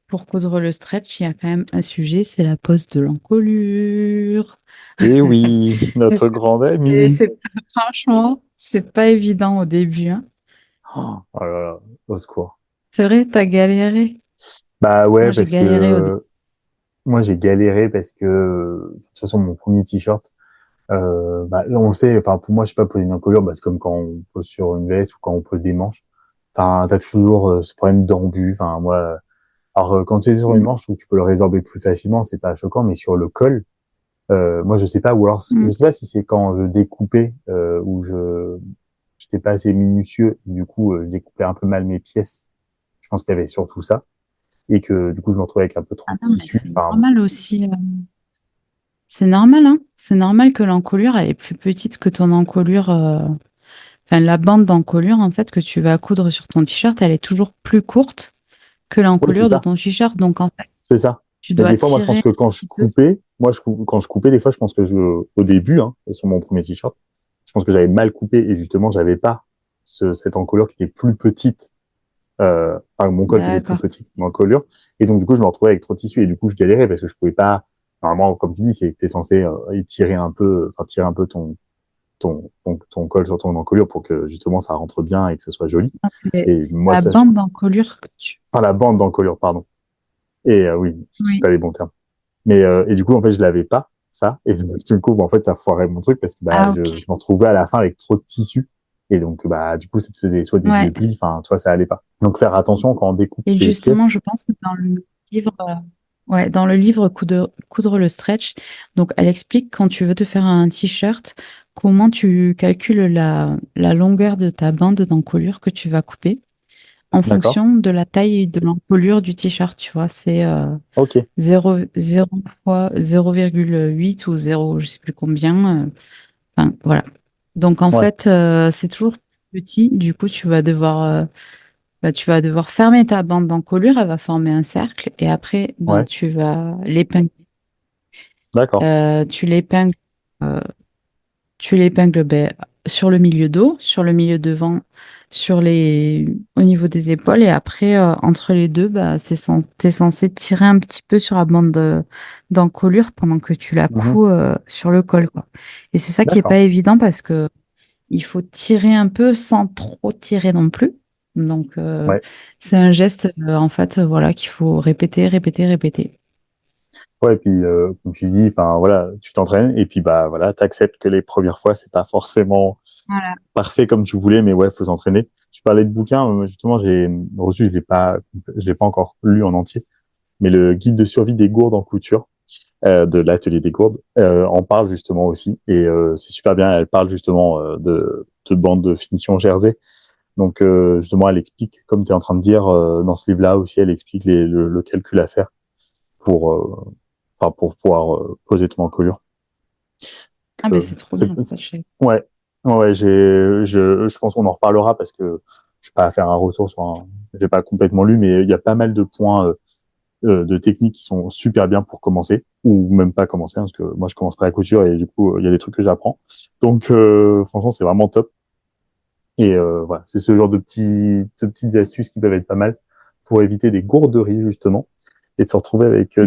pour coudre le stretch, il y a quand même un sujet, c'est la pose de l'encolure. Et oui, Parce notre que grande amie. franchement, c'est pas évident au début, hein. Oh là là, au secours. C'est vrai, t'as galéré. Bah ouais, Moi j'ai parce galéré au début. que moi j'ai galéré parce que de toute façon mon premier t-shirt, bah, on le sait, enfin pour moi je sais pas poser une encolure, bah, c'est comme quand on pose sur une veste ou quand on pose des manches. Enfin t'as toujours ce problème d'embu. Enfin moi, alors quand tu es sur une Mm, manche, je trouve que tu peux le résorber plus facilement, c'est pas choquant, mais sur le col, moi je sais pas, ou alors je mm. sais pas si c'est quand je découpais ou je j'étais pas assez minutieux, du coup je découpais un peu mal mes pièces. Je pense qu'il y avait surtout ça et que du coup je me retrouvais avec un peu trop Ah de non, mais tissu. c'est Enfin, normal aussi. C'est normal, hein. C'est normal que l'encolure, elle est plus petite que ton encolure. Enfin, la bande d'encolure, en fait, que tu vas coudre sur ton t-shirt, elle est toujours plus courte que oui, c'est l'encolure de ça. ton t-shirt. Donc, en fait, C'est ça. tu Mais dois des fois, moi, je tirer pense un que quand je petit peu. coupais, quand je coupais, des fois, je pense que au début, hein, sur mon premier t-shirt, je pense que j'avais mal coupé et justement, j'avais pas cette encolure qui est plus petite, enfin, mon col qui était plus D'accord. petit que mon encolure. Et donc, du coup, je me retrouvais avec trop de tissu et du coup, je galérais parce que je pouvais pas, normalement, comme tu dis, c'est que t'es censé étirer un peu, enfin, tirer un peu ton col sur ton encolure pour que justement, ça rentre bien et que ce soit joli. Et C'est moi, la ça, bande d'encolure que tu. enfin, la bande d'encolure, pardon. Et oui, je sais Oui. pas les bons termes. Mais et du coup, en fait, je l'avais pas ça. Et du coup, bah, en fait, ça foirait mon truc parce que bah, Ah, ok. je me retrouvais à la fin avec trop de tissu. Et donc, bah, du coup, ça te faisait soit des Ouais. vieux plis, enfin, toi, ça allait pas. Donc, faire attention quand on découpe Et ses justement, pièces. je pense que dans le livre, ouais, dans le livre Coudre le stretch, donc elle explique quand tu veux te faire un t-shirt, comment tu calcules la longueur de ta bande d'encolure que tu vas couper en D'accord. fonction de la taille de l'encolure du t-shirt, tu vois, c'est Ok. 0 fois 0,8 ou 0, je sais plus combien. Enfin, voilà. Donc en Ouais. fait, c'est toujours petit, du coup, tu vas devoir fermer ta bande d'encolure, elle va former un cercle et après, ben, Ouais. tu vas l'épingler. D'accord. Tu l'épingles, euh, tu l'épingles ben, sur le milieu dos, sur le milieu devant, au niveau des épaules et après, entre les deux, bah, t'es censé tirer un petit peu sur la bande d'encolure pendant que tu la Mhm. couds sur le col, quoi. Et c'est ça qui est pas D'accord. évident parce que il faut tirer un peu sans trop tirer non plus. Donc, Ouais. c'est un geste, en fait, voilà, qu'il faut répéter, répéter, répéter. Ouais. Et puis, comme tu dis, enfin, voilà, tu t'entraînes et puis, bah, voilà, t'acceptes que les premières fois, c'est pas forcément Voilà. parfait comme tu voulais, mais ouais, faut s'entraîner. Tu parlais de bouquins, justement, j'ai reçu, je l'ai pas encore lu en entier, mais le guide de survie des gourdes en couture de l'atelier des gourdes en parle justement aussi, et c'est super bien. Elle parle justement de bandes de finition jersey. Donc justement, elle explique, comme tu es en train de dire dans ce livre-là aussi, elle explique le calcul à faire pour, pour pouvoir poser ton encolure. Ah ben c'est trop bien. Ça, Ouais, ouais, je pense qu'on en reparlera parce que je vais pas faire un retour sur un, j'ai pas complètement lu, mais il y a pas mal de points de techniques qui sont super bien pour commencer ou même pas commencer hein, parce que moi je commence pas la couture et du coup il y a des trucs que j'apprends. Donc franchement c'est vraiment top et voilà c'est ce genre de petites astuces qui peuvent être pas mal pour éviter des gourderies justement et de se retrouver avec Mm.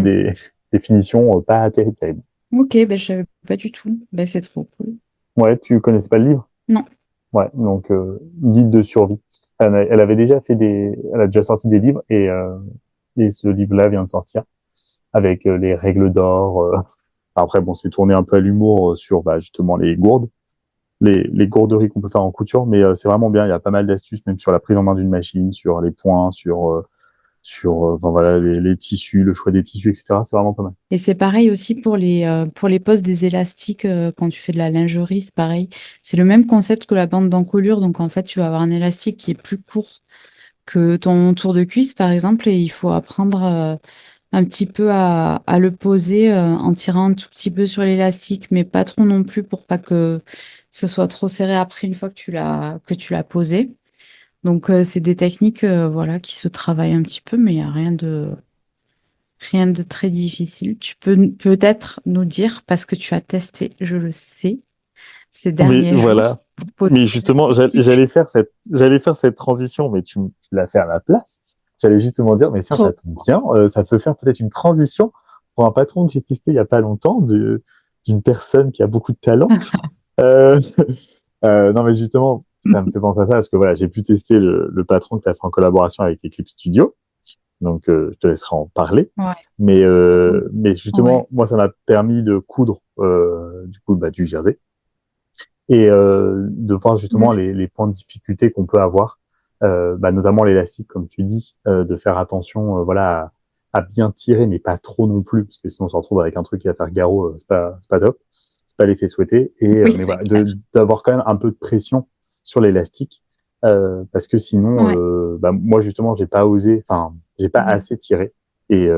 des finitions pas terribles. Ok, ben je savais pas du tout. Ben c'est trop cool. Ouais, tu connaissais pas le livre? Non. Ouais, donc guide de survie. Elle avait déjà fait elle a déjà sorti des livres et ce livre-là vient de sortir avec les règles d'or. Après, bon, c'est tourné un peu à l'humour sur bah, justement les gourdes, les gourderies qu'on peut faire en couture, mais c'est vraiment bien. Il y a pas mal d'astuces, même sur la prise en main d'une machine, sur les points, enfin, voilà, les tissus, le choix des tissus, etc. C'est vraiment pas mal. Et c'est pareil aussi pour les poses des élastiques quand tu fais de la lingerie, c'est pareil. C'est le même concept que la bande d'encolure. Donc en fait, tu vas avoir un élastique qui est plus court que ton tour de cuisse, par exemple, et il faut apprendre un petit peu à le poser en tirant un tout petit peu sur l'élastique, mais pas trop non plus pour pas que ce soit trop serré après une fois que tu l'as posé. Donc c'est des techniques voilà, qui se travaillent un petit peu, mais il n'y a rien de très difficile. Tu peux peut-être nous dire, parce que tu as testé, je le sais, ces Mais derniers jours, voilà. pour poser Mais des justement, élastiques. j'allais faire cette transition, mais tu l'as fait à ma place. J'allais justement dire, mais tiens, ça Trop. tombe bien, ça peut faire peut-être une transition pour un patron que j'ai testé il y a pas longtemps, d'une personne qui a beaucoup de talent. Euh, non, mais justement, ça me fait penser à ça parce que voilà, j'ai pu tester le patron que tu as fait en collaboration avec Eclipse Studio. Donc, je te laisserai en parler. Ouais. Mais Ouais. justement, moi, ça m'a permis de coudre du coup bah, du jersey et de voir justement Mm. les points de difficulté qu'on peut avoir, bah, notamment l'élastique, comme tu dis, de faire attention voilà, à bien tirer, mais pas trop non plus, parce que sinon on se retrouve avec un truc qui va faire garrot, c'est pas top, c'est pas l'effet souhaité, et Oui, mais c'est voilà, clair. d'avoir quand même un peu de pression sur l'élastique, parce que sinon, Ouais. bah, moi justement, j'ai pas osé, enfin, j'ai pas Mm. assez tiré, et,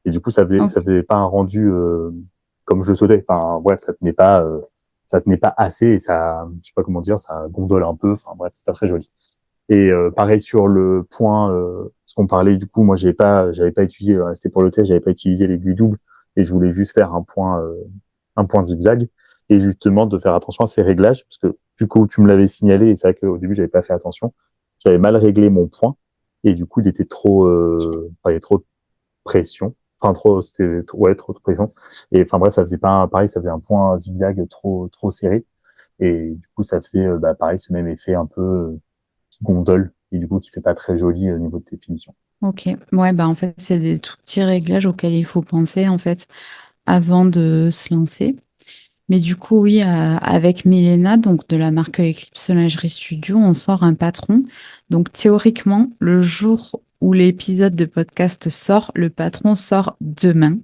et du coup, Ok. ça faisait pas un rendu comme je le souhaitais, enfin, bref, ça tenait pas assez et ça, je sais pas comment dire, ça gondole un peu. Enfin bref, c'est pas très joli. Et pareil sur le point, ce qu'on parlait du coup, moi j'avais pas utilisé, c'était pour le test, j'avais pas utilisé l'aiguille double et je voulais juste faire un point zigzag et justement de faire attention à ces réglages parce que du coup tu me l'avais signalé et c'est vrai qu'au début j'avais pas fait attention, j'avais mal réglé mon point et du coup il était trop, enfin, il y avait trop de pression. Enfin, ouais, trop de pression. Et enfin, bref, ça faisait pas pareil, ça faisait un point zigzag trop serré. Et du coup, ça faisait, bah, pareil, ce même effet un peu qui gondole et du coup, qui fait pas très joli au niveau de tes finitions. Ok. Ouais, bah en fait, c'est des tout petits réglages auxquels il faut penser en fait avant de se lancer. Mais du coup, oui, avec Milena, donc de la marque Eclipse Lingerie Studio, on sort un patron. Donc théoriquement, le jour où l'épisode de podcast sort, le patron sort demain.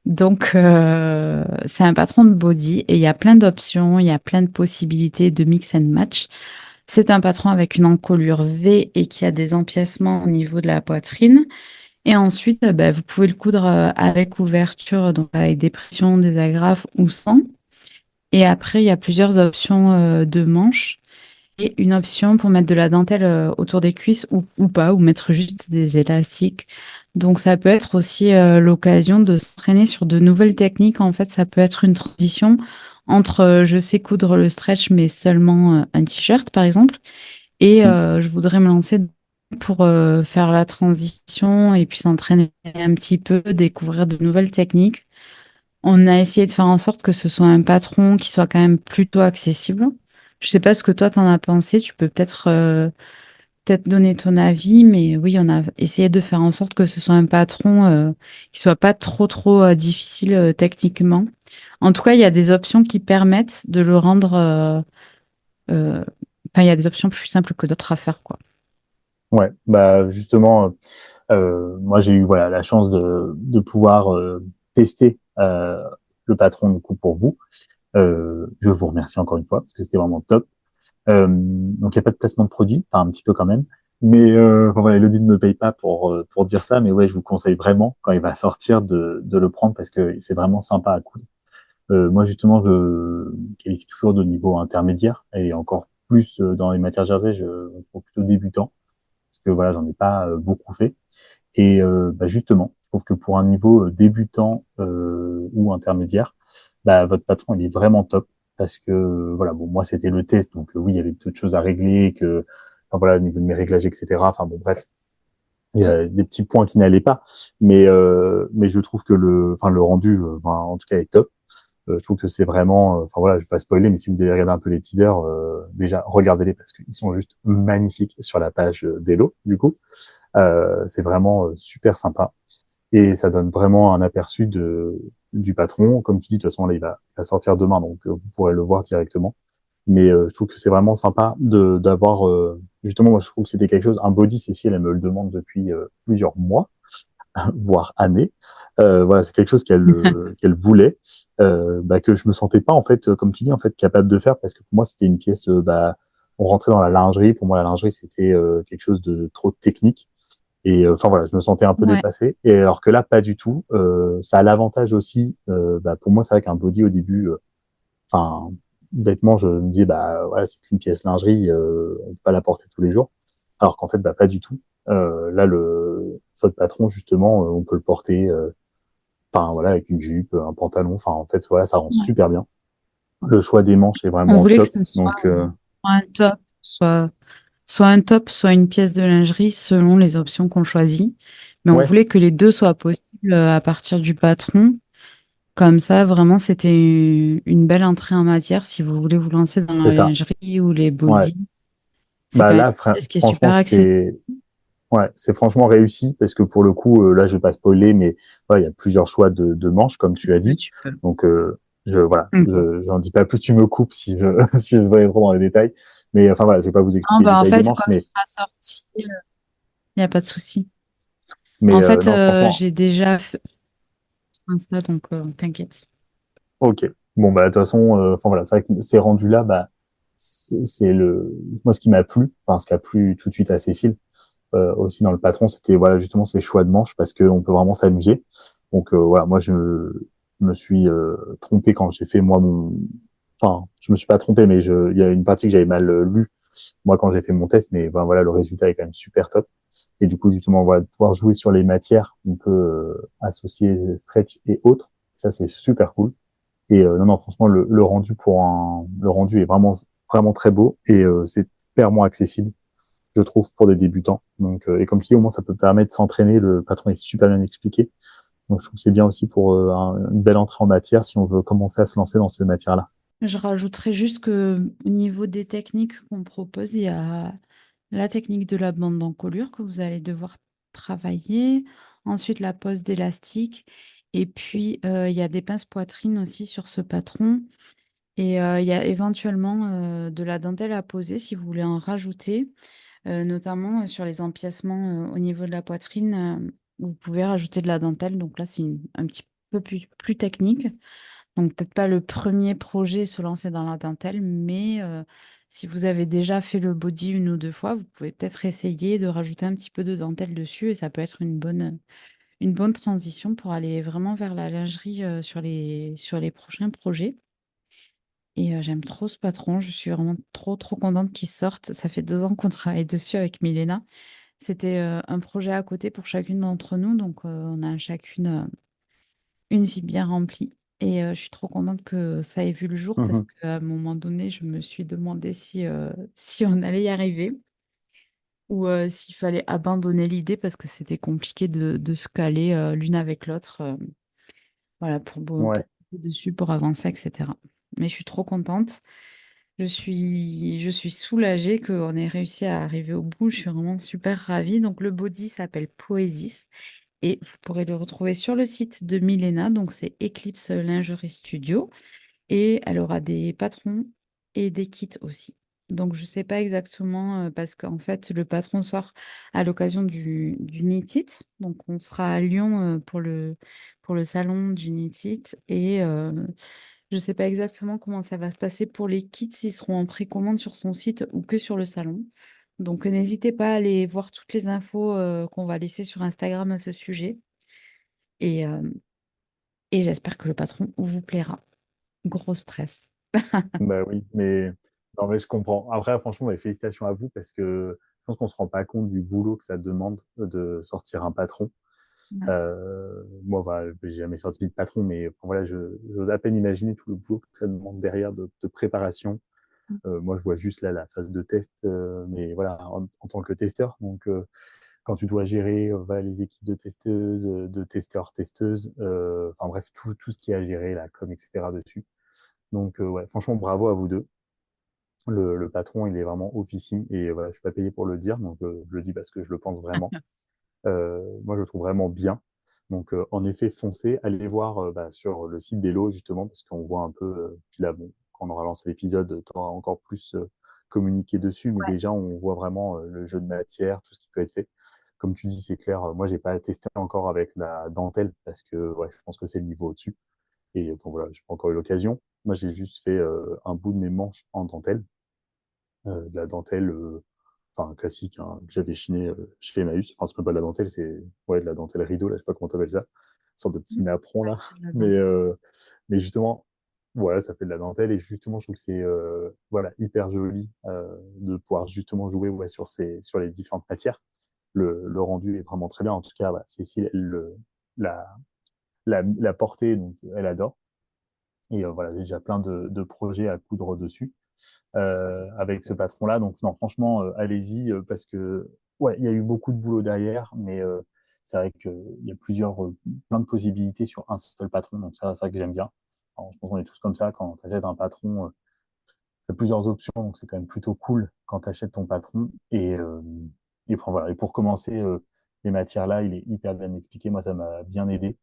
Donc c'est un patron de body et il y a plein d'options, il y a plein de possibilités de mix and match. C'est un patron avec une encolure V et qui a des empiècements au niveau de la poitrine. Et ensuite, bah, vous pouvez le coudre avec ouverture, donc avec des pressions, des agrafes ou sans. Et après, il y a plusieurs options de manches et une option pour mettre de la dentelle autour des cuisses ou pas, ou mettre juste des élastiques. Donc, ça peut être aussi l'occasion de s'entraîner sur de nouvelles techniques. En fait, ça peut être une transition entre je sais coudre le stretch, mais seulement un t-shirt, par exemple, et Mm. je voudrais me lancer pour faire la transition et puis s'entraîner un petit peu, découvrir de nouvelles techniques. On a essayé de faire en sorte que ce soit un patron qui soit quand même plutôt accessible. Je sais pas ce que toi t'en as pensé. Tu peux peut-être donner ton avis, mais oui, on a essayé de faire en sorte que ce soit un patron qui soit pas trop difficile techniquement. En tout cas, il y a des options qui permettent de le rendre. Euh, Enfin, il y a des options plus simples que d'autres à faire, quoi. Ouais, bah justement, moi j'ai eu voilà la chance de pouvoir tester le patron du coup pour vous. Je vous remercie encore une fois parce que c'était vraiment top. Donc il n'y a pas de placement de produit, enfin un petit peu quand même. Mais enfin, voilà, Elodie ne me paye pas pour dire ça, mais ouais, je vous conseille vraiment quand il va sortir de le prendre parce que c'est vraiment sympa à coudre. Moi, justement, je me qualifie toujours de niveau intermédiaire et encore plus dans les matières jersey, je me trouve plutôt débutant parce que voilà, j'en ai pas beaucoup fait. Et bah, justement, je trouve que pour un niveau débutant ou intermédiaire, bah, votre patron, il est vraiment top parce que voilà, bon, moi, c'était le test, donc oui, il y avait d'autres choses à régler que, enfin, voilà, au niveau de mes réglages, etc. Enfin bon, bref, il y a des petits points qui n'allaient pas, mais je trouve que enfin, le rendu, enfin, en tout cas, est top. Je trouve que c'est vraiment, enfin voilà, je vais pas spoiler, mais si vous avez regardé un peu les teasers, déjà regardez-les parce qu'ils sont juste magnifiques sur la page d'Hello, du coup. C'est vraiment super sympa et ça donne vraiment un aperçu du patron. Comme tu dis, de toute façon, là, il va sortir demain, donc vous pourrez le voir directement. Mais je trouve que c'est vraiment sympa d'avoir, justement, moi, je trouve que c'était quelque chose, un body, Cécile, elle me le demande depuis plusieurs mois voire années. Voilà, c'est quelque chose qu'elle voulait, bah, que je me sentais pas en fait, comme tu dis, en fait, capable de faire parce que pour moi c'était une pièce, bah, on rentrait dans la lingerie. Pour moi, la lingerie c'était quelque chose de trop technique. Et enfin voilà, je me sentais un peu Ouais. dépassé. Et alors que là, pas du tout. Ça a l'avantage aussi, bah, pour moi, c'est vrai qu'un body au début, enfin, bêtement, je me disais, bah voilà, c'est qu'une pièce lingerie, on peut pas la porter tous les jours. Alors qu'en fait, bah pas du tout. Là, votre patron, justement, on peut le porter, enfin voilà, avec une jupe, un pantalon. Enfin, en fait, voilà, ça rend Ouais. super bien. Le choix des manches est On vraiment voulait que top. ce soit Donc, un top, soit un top, soit une pièce de lingerie selon les options qu'on choisit. Mais on ouais, voulait que les deux soient possibles à partir du patron. Comme ça, vraiment, c'était une belle entrée en matière si vous voulez vous lancer dans c'est la ça. lingerie ou les Ouais. bodys. C'est Bah quand même là, une pièce qui est franchement, super accessible. c'est franchement réussi parce que pour le coup, là, je vais pas spoiler, mais voilà, il y a plusieurs choix de manches, comme tu as Mais dit. tu peux. Donc, voilà, Mm. j'en dis pas plus, tu me coupes si je, si je veux aller trop dans les détails. Mais enfin voilà, je vais pas vous Non, expliquer les bah, en détails des fait, manches, comme il sera sorti, il n'y a pas de souci. En fait, non, franchement, j'ai déjà fait Insta, donc t'inquiète. ok. Bon, bah, de toute façon, enfin voilà, c'est vrai que ces rendus-là, bah, moi, ce qui m'a plu, enfin, ce qui a plu tout de suite à Cécile, aussi dans le patron, c'était, voilà, justement, ces choix de manches parce qu'on peut vraiment s'amuser. Donc, voilà, moi, je me suis trompé quand j'ai fait, moi, enfin, je me suis pas trompé, mais il y a une partie que j'avais mal lue, moi, quand j'ai fait mon test, mais ben, voilà, le résultat est quand même super top. Et du coup, justement, voilà, de pouvoir jouer sur les matières, on peut associer stretch et autres. Ça, c'est super cool. Et non, non, franchement, le rendu est vraiment, vraiment très beau et c'est clairement accessible, je trouve, pour des débutants. Donc, et comme tu dis, au moins, ça peut permettre de s'entraîner. Le patron est super bien expliqué. Donc, je trouve que c'est bien aussi pour une belle entrée en matière si on veut commencer à se lancer dans ces matières-là. Je rajouterais juste que au niveau des techniques qu'on propose, il y a la technique de la bande d'encolure que vous allez devoir travailler, ensuite la pose d'élastique, et puis il y a des pinces poitrine aussi sur ce patron, et il y a éventuellement de la dentelle à poser si vous voulez en rajouter, notamment sur les empiècements au niveau de la poitrine, vous pouvez rajouter de la dentelle, donc là c'est un petit peu plus technique. Donc peut-être pas le premier projet se lancer dans la dentelle, mais si vous avez déjà fait le body une ou deux fois, vous pouvez peut-être essayer de rajouter un petit peu de dentelle dessus et ça peut être une bonne transition pour aller vraiment vers la lingerie sur les prochains projets. Et j'aime trop ce patron, je suis vraiment trop contente qu'il sorte. Ça fait 2 ans qu'on travaille dessus avec Milena. C'était un projet à côté pour chacune d'entre nous, donc on a chacune une vie bien remplie. Et je suis trop contente que ça ait vu le jour parce Mhm. qu'à un moment donné, je me suis demandé si on allait y arriver ou s'il fallait abandonner l'idée parce que c'était compliqué de se caler l'une avec l'autre, voilà, pour Ouais. bosser dessus, pour avancer, etc. Mais je suis trop contente. Je suis soulagée qu'on ait réussi à arriver au bout. Je suis vraiment super ravie. Donc, le body s'appelle Poésis. Et vous pourrez le retrouver sur le site de Milena, donc c'est Eclipse Lingerie Studio. Et elle aura des patrons et des kits aussi. Donc je ne sais pas exactement, parce qu'en fait, le patron sort à l'occasion du Knit It. Donc on sera à Lyon pour le salon du Knit It. Et je ne sais pas exactement comment ça va se passer pour les kits, s'ils seront en précommande sur son site ou que sur le salon. Donc n'hésitez pas à aller voir toutes les infos qu'on va laisser sur Instagram à ce sujet. Et, euh, et j'espère que le patron vous plaira. Gros stress. Bah oui, mais non, mais je comprends. Après, franchement, ouais, félicitations à vous parce que je pense qu'on se rend pas compte du boulot que ça demande de sortir un patron. Ouais. Moi, voilà, j'ai jamais sorti de patron, mais enfin, voilà, j'ose à peine imaginer tout le boulot que ça demande derrière de préparation. Moi, je vois juste là la phase de test, mais voilà, en tant que testeur. Donc, quand tu dois gérer voilà, les équipes de testeuses, de testeurs, testeuses, enfin bref, tout ce qui est à gérer, la com, etc. dessus. Donc, ouais, franchement, bravo à vous deux. Le patron, il est vraiment officine et voilà, je suis pas payé pour le dire, donc je le dis parce que je le pense vraiment. Moi, je le trouve vraiment bien. Donc, en effet, foncez, allez voir bah, sur le site d'Elo, justement, parce qu'on voit un peu, puis là, bon, quand on aura lancé l'épisode, tu auras encore plus communiqué dessus, mais déjà, on voit vraiment le jeu de matière, tout ce qui peut être fait. Comme tu dis, c'est clair, moi, j'ai pas testé encore avec la dentelle, parce que ouais, je pense que c'est le niveau au-dessus. Et enfin, voilà, j'ai pas encore eu l'occasion. Moi, j'ai juste fait un bout de mes manches en dentelle, de la dentelle enfin classique hein, que j'avais chiné chez Emmaüs. Enfin, c'est même pas de la dentelle, c'est ouais, de la dentelle rideau, là, je sais pas comment t'appelles ça. Une sorte de petit Ouais, napperon, là. c'est de la Mais, dentelle. euh, mais justement, voilà, ça fait de la dentelle et justement, je trouve que c'est voilà, hyper joli de pouvoir justement jouer ouais, sur les différentes matières. Le rendu est vraiment très bien. En tout cas, voilà, Cécile, la, la portée, donc elle adore. Et voilà, j'ai déjà plein de projets à coudre dessus avec ce patron-là. Donc non, franchement, allez-y parce que ouais, il y a eu beaucoup de boulot derrière, mais c'est vrai qu'il y a plein de possibilités sur un seul patron. Donc ça, c'est vrai que j'aime bien. Alors, je pense qu'on est tous comme ça quand tu achètes un patron. Tu as plusieurs options, donc c'est quand même plutôt cool quand tu achètes ton patron. Et enfin, voilà. Et pour commencer, les matières là, il est hyper bien expliqué. Moi, ça m'a bien aidé.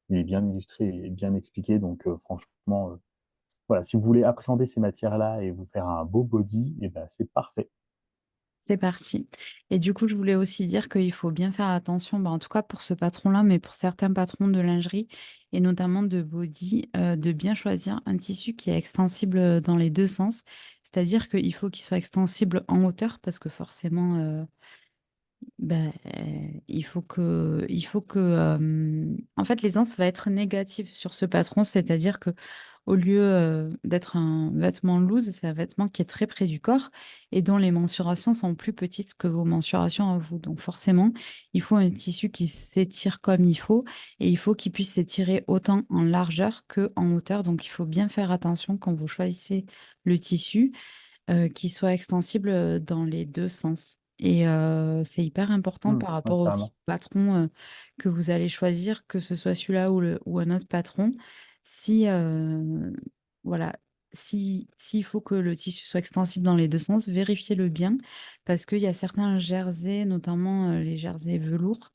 Il est bien illustré et bien expliqué. Donc franchement, voilà, si vous voulez appréhender ces matières-là et vous faire un beau body, et ben, c'est parfait. C'est parti. Et du coup, je voulais aussi dire qu'il faut bien faire attention, bah, en tout cas pour ce patron-là, mais pour certains patrons de lingerie et notamment de body, de bien choisir un tissu qui est extensible dans les deux sens. C'est-à-dire qu'il faut qu'il soit extensible en hauteur parce que forcément, en fait, l'aisance va être négative sur ce patron, c'est-à-dire que au lieu d'être un vêtement loose, c'est un vêtement qui est très près du corps et dont les mensurations sont plus petites que vos mensurations à vous. Donc forcément, il faut un tissu qui s'étire comme il faut et il faut qu'il puisse s'étirer autant en largeur que en hauteur. Donc il faut bien faire attention quand vous choisissez le tissu qui soit extensible dans les deux sens. Et c'est hyper important par Ouais, rapport aussi carrément. au patron que vous allez choisir, que ce soit celui-là ou un autre patron. Si, voilà, s'il faut que le tissu soit extensible dans les deux sens, vérifiez-le bien parce qu'il y a certains jerseys, notamment les jerseys velours.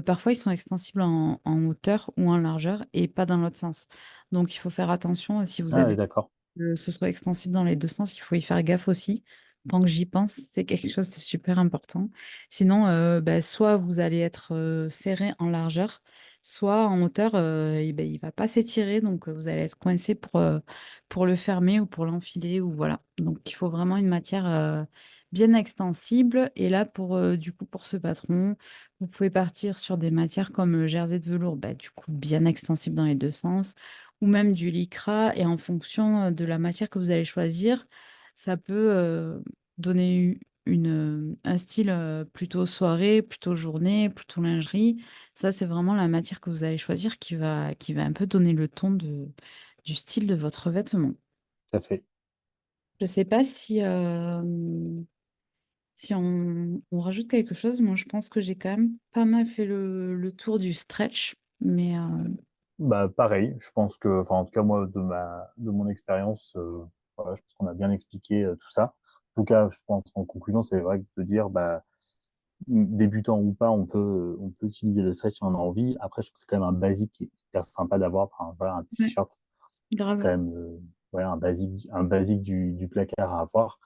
Parfois, ils sont extensibles en hauteur ou en largeur et pas dans l'autre sens. Donc, il faut faire attention si vous Ah, avez oui, d'accord. que ce soit extensible dans les deux sens, il faut y faire gaffe aussi. Tant que j'y pense, c'est quelque chose de super important. Sinon, bah, soit vous allez être serré en largeur, soit en hauteur, et ben, il va pas s'étirer, donc vous allez être coincé pour le fermer ou pour l'enfiler, ou voilà. Donc il faut vraiment une matière bien extensible. Et là, du coup, pour ce patron, vous pouvez partir sur des matières comme jersey de velours, bah, du coup, bien extensible dans les deux sens ou même du lycra. Et en fonction de la matière que vous allez choisir, ça peut donner un style plutôt soirée, plutôt journée, plutôt lingerie. Ça, c'est vraiment la matière que vous allez choisir qui va un peu donner le ton du style de votre vêtement. Ça fait. Je ne sais pas si on rajoute quelque chose. Moi, je pense que j'ai quand même pas mal fait le tour du stretch. Mais Bah, pareil, je pense que, enfin, en tout cas, moi, de mon expérience, voilà, je pense qu'on a bien expliqué tout ça. En tout cas, je pense en conclusion, c'est vrai que de dire, bah, débutant ou pas, on peut utiliser le stretch si on a envie. Après, je trouve que c'est quand même un basique qui est hyper sympa d'avoir. Enfin, voilà, un ouais, t-shirt, c'est grave. quand même, voilà, un basique du placard à avoir.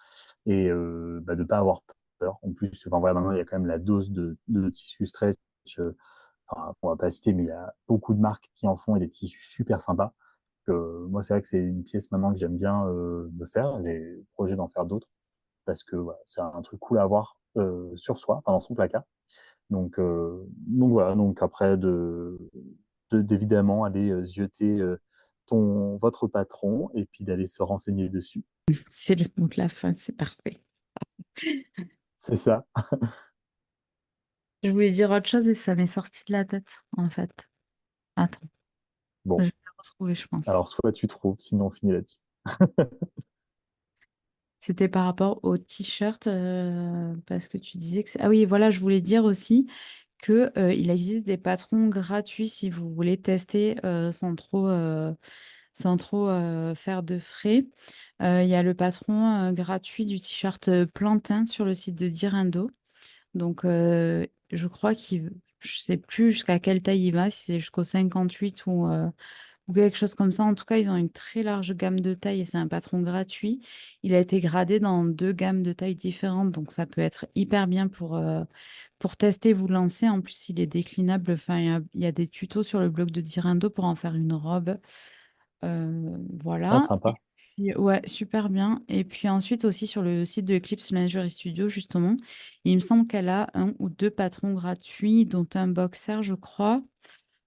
Et bah, de pas avoir peur. En plus, enfin voilà, maintenant il y a quand même la dose de tissu stretch. Enfin, on va pas citer, mais il y a beaucoup de marques qui en font et des tissus super sympas. Moi, c'est vrai que c'est une pièce maintenant que j'aime bien me faire. J'ai projet d'en faire d'autres parce que voilà, c'est un truc cool à avoir sur soi, enfin, dans son placard. Donc voilà. Donc après d'évidemment aller zioter votre patron et puis d'aller se renseigner dessus. C'est le mot de la fin, c'est parfait. C'est ça. Je voulais dire autre chose et ça m'est sorti de la tête, en fait. Attends, je Bon, vais le retrouver, je pense. alors soit tu trouves, sinon on finit là-dessus. C'était par rapport au t-shirt, parce que tu disais que c'est... Ah oui, voilà, je voulais dire aussi que, il existe des patrons gratuits si vous voulez tester sans trop faire de frais. Il y a le patron gratuit du t-shirt Plantain sur le site de Dirando. Donc, je crois je sais plus jusqu'à quelle taille il va, si c'est jusqu'au 58 ou quelque chose comme ça. En tout cas, ils ont une très large gamme de tailles et c'est un patron gratuit. Il a été gradé dans deux gammes de tailles différentes, donc ça peut être hyper bien pour tester, vous lancer. En plus, il est déclinable. Enfin, il y a des tutos sur le blog de Dirando pour en faire une robe. Ah, Voilà. Et sympa. puis, ouais, super bien. Et puis ensuite aussi sur le site de Eclipse Lingerie Studio, justement, il me semble qu'elle a un ou deux patrons gratuits, dont un boxer, je crois,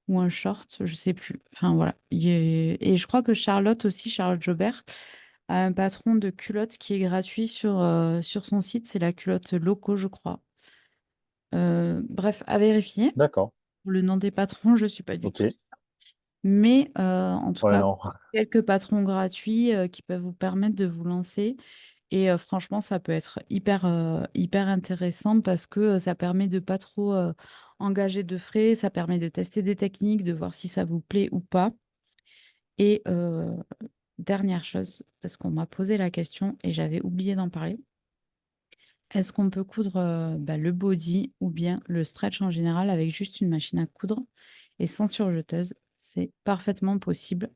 ou un short, je sais plus. Enfin voilà. Et je crois que Charlotte aussi, Charlotte Jobert, a un patron de culotte qui est gratuit sur son site. C'est la culotte Loco, je crois. Bref, à vérifier. D'accord. Pour le nom des patrons, je suis pas du Ok. tout. Mais en tout Ouais, cas, non. quelques patrons gratuits qui peuvent vous permettre de vous lancer. Et franchement, ça peut être hyper intéressant parce que ça permet de pas trop engager de frais, ça permet de tester des techniques, de voir si ça vous plaît ou pas. Et dernière chose, parce qu'on m'a posé la question et j'avais oublié d'en parler, est-ce qu'on peut coudre le body ou bien le stretch en général avec juste une machine à coudre et sans surjeteuse? C'est parfaitement possible.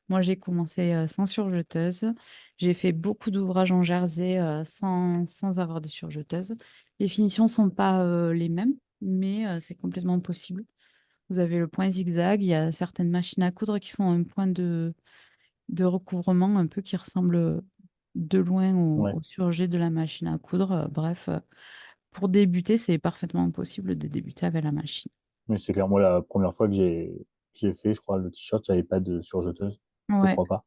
Moi, j'ai commencé sans surjeteuse. J'ai fait beaucoup d'ouvrages en jersey sans avoir de surjeteuse. Les finitions sont pas les mêmes, mais c'est complètement possible. Vous avez le point zigzag. Il y a certaines machines à coudre qui font un point de recouvrement un peu qui ressemble de loin Ouais. au surjet de la machine à coudre. Bref, pour débuter, c'est parfaitement possible de débuter avec la machine. Mais c'est clair, moi, la première fois que j'ai fait, je crois, le t-shirt, j'avais pas de surjeteuse. Je Ouais, crois pas.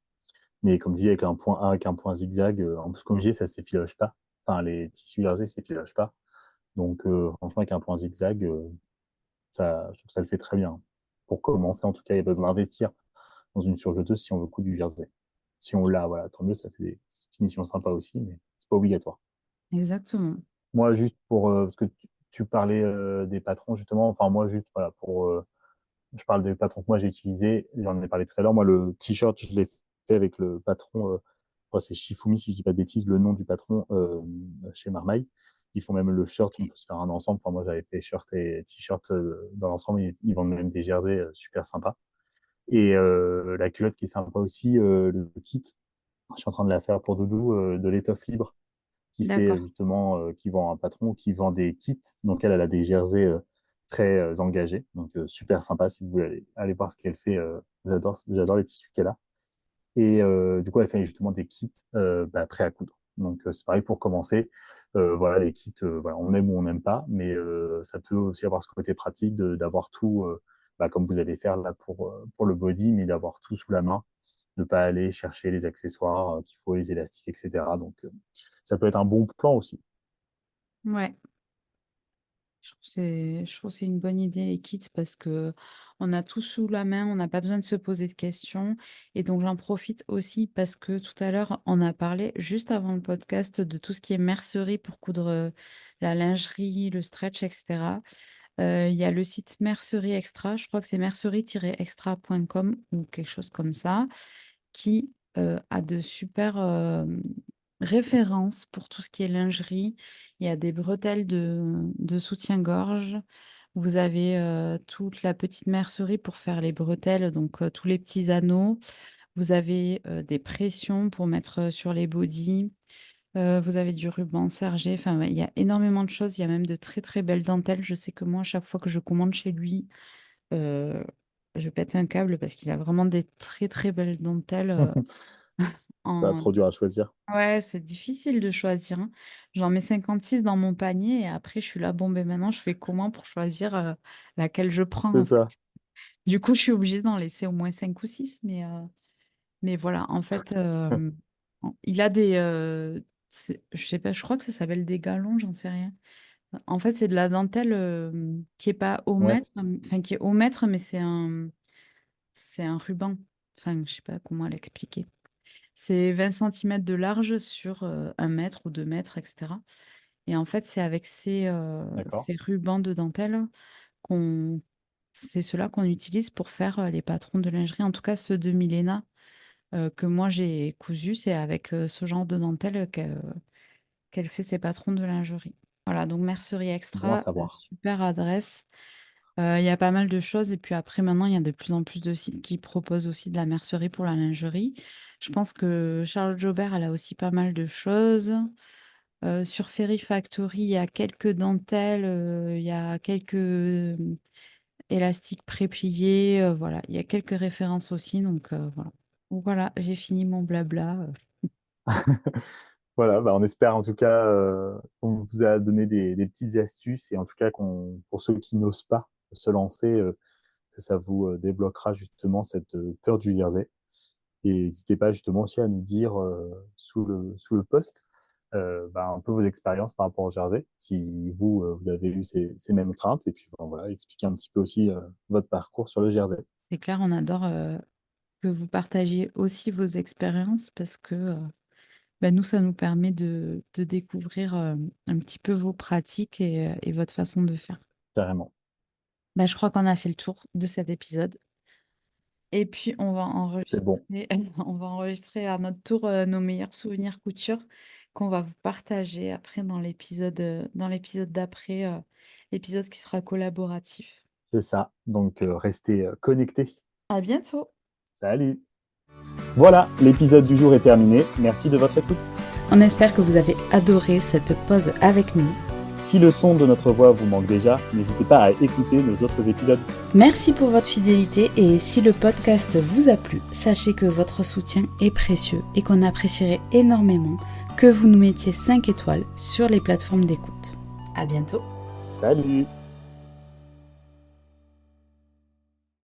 Mais comme je dis, avec un point A, avec un point zigzag, en plus, comme je dis, ça s'effiloche pas. Enfin, les tissus jersey s'effilochent pas. Donc, franchement, avec un point zigzag, je trouve que ça le fait très bien. Pour commencer, en tout cas, il y a besoin d'investir dans une surjeteuse si on veut coudre du jersey. Si on l'a, voilà, tant mieux, ça fait des finitions sympas aussi, mais c'est pas obligatoire. exactement. Moi, juste pour, parce que tu parlais des patrons, justement, enfin, moi, juste, voilà, je parle des patrons que moi j'ai utilisés, j'en ai parlé tout à l'heure. Moi, le t-shirt, je l'ai fait avec le patron, je crois que c'est Shifumi, si je dis pas de bêtises, le nom du patron chez Marmaille. Ils font même le shirt, on peut se faire un ensemble. Enfin, moi, j'avais fait shirt et t-shirt dans l'ensemble. Ils vendent même des jerseys super sympas. Et la culotte qui est sympa aussi, le kit. Je suis en train de la faire pour Doudou, de l'étoffe libre qui fait D'accord. justement, qui vend un patron, qui vend des kits. Donc elle a des jerseys très engagés. Donc super sympa si vous voulez aller voir ce qu'elle fait. J'adore les tissus qu'elle a. Et du coup, elle fait justement des kits prêts à coudre. Donc c'est pareil pour commencer. Voilà, les kits, voilà, on aime ou on n'aime pas, mais ça peut aussi avoir ce côté pratique d'avoir tout, comme vous allez faire là pour le body, mais d'avoir tout sous la main, de pas aller chercher les accessoires qu'il faut, les élastiques, etc. Donc ça peut être un bon plan aussi. Ouais. Je trouve que c'est une bonne idée, les kits, parce que on a tout sous la main, on n'a pas besoin de se poser de questions. Et donc, j'en profite aussi parce que tout à l'heure, on a parlé, juste avant le podcast, de tout ce qui est mercerie pour coudre la lingerie, le stretch, etc. Il y a le site Mercerie Extra, je crois que c'est mercerie-extra.com ou quelque chose comme ça, qui a de super références pour tout ce qui est lingerie. Il y a des bretelles de soutien-gorge. Vous avez toute la petite mercerie pour faire les bretelles, donc tous les petits anneaux. Vous avez des pressions pour mettre sur les bodys. Vous avez du ruban sergé. Enfin, ouais, il y a énormément de choses. Il y a même de très très belles dentelles. Je sais que moi, à chaque fois que je commande chez lui, euh, je pète un câble parce qu'il a vraiment des très très belles dentelles. Pas En... trop dur à choisir. Ouais, c'est difficile de choisir, hein. J'en mets 56 dans mon panier et après, je suis là, bon, ben maintenant, je fais comment pour choisir laquelle je prends, C'est en fait. ça. Du coup, je suis obligée d'en laisser au moins 5 ou 6, mais Mais voilà, en fait, il a des, je sais pas, je crois que ça s'appelle des galons, j'en sais rien. En fait, c'est de la dentelle qui est pas au Ouais, mètre, enfin qui est au mètre, mais c'est un ruban. Enfin, je sais pas comment l'expliquer. C'est 20 centimètres de large sur 1 mètre ou 2 mètres, etc. Et en fait, c'est avec d'accord. ces rubans de dentelle qu'on, c'est ceux-là qu'on utilise pour faire les patrons de lingerie. En tout cas, ceux de Milena que moi j'ai cousus, c'est avec ce genre de dentelle qu'elle fait ses patrons de lingerie. Voilà, donc Mercerie Bon à Extra, savoir. super adresse. Il y a pas mal de choses. Et puis après, maintenant, il y a de plus en plus de sites qui proposent aussi de la mercerie pour la lingerie. Je pense que Charlotte Jobert, elle a aussi pas mal de choses. Sur Ferry Factory, il y a quelques dentelles, il y a quelques élastiques prépliés. Voilà, il y a quelques références aussi. Donc voilà. Donc, voilà, j'ai fini mon blabla. Voilà, bah, on espère en tout cas qu'on vous a donné des petites astuces et en tout cas pour ceux qui n'osent pas se lancer, que ça vous débloquera justement cette peur du jersey. Et n'hésitez pas justement aussi à nous dire sous le post bah, un peu vos expériences par rapport au jersey, si vous, vous avez eu ces mêmes craintes, et puis bon, voilà, expliquer un petit peu aussi votre parcours sur le jersey. C'est clair, on adore que vous partagiez aussi vos expériences parce que bah, nous, ça nous permet de découvrir un petit peu vos pratiques et votre façon de faire. Carrément. Bah, je crois qu'on a fait le tour de cet épisode. Et puis, on va C'est bon. enregistrer, on va enregistrer à notre tour nos meilleurs souvenirs couture qu'on va vous partager après dans l'épisode d'après, l'épisode qui sera collaboratif. C'est ça. Donc, restez connectés. À bientôt! Salut! Voilà, l'épisode du jour est terminé. Merci de votre écoute. On espère que vous avez adoré cette pause avec nous. Si le son de notre voix vous manque déjà, n'hésitez pas à écouter nos autres épisodes. Merci pour votre fidélité et si le podcast vous a plu, sachez que votre soutien est précieux et qu'on apprécierait énormément que vous nous mettiez 5 étoiles sur les plateformes d'écoute. À bientôt! Salut!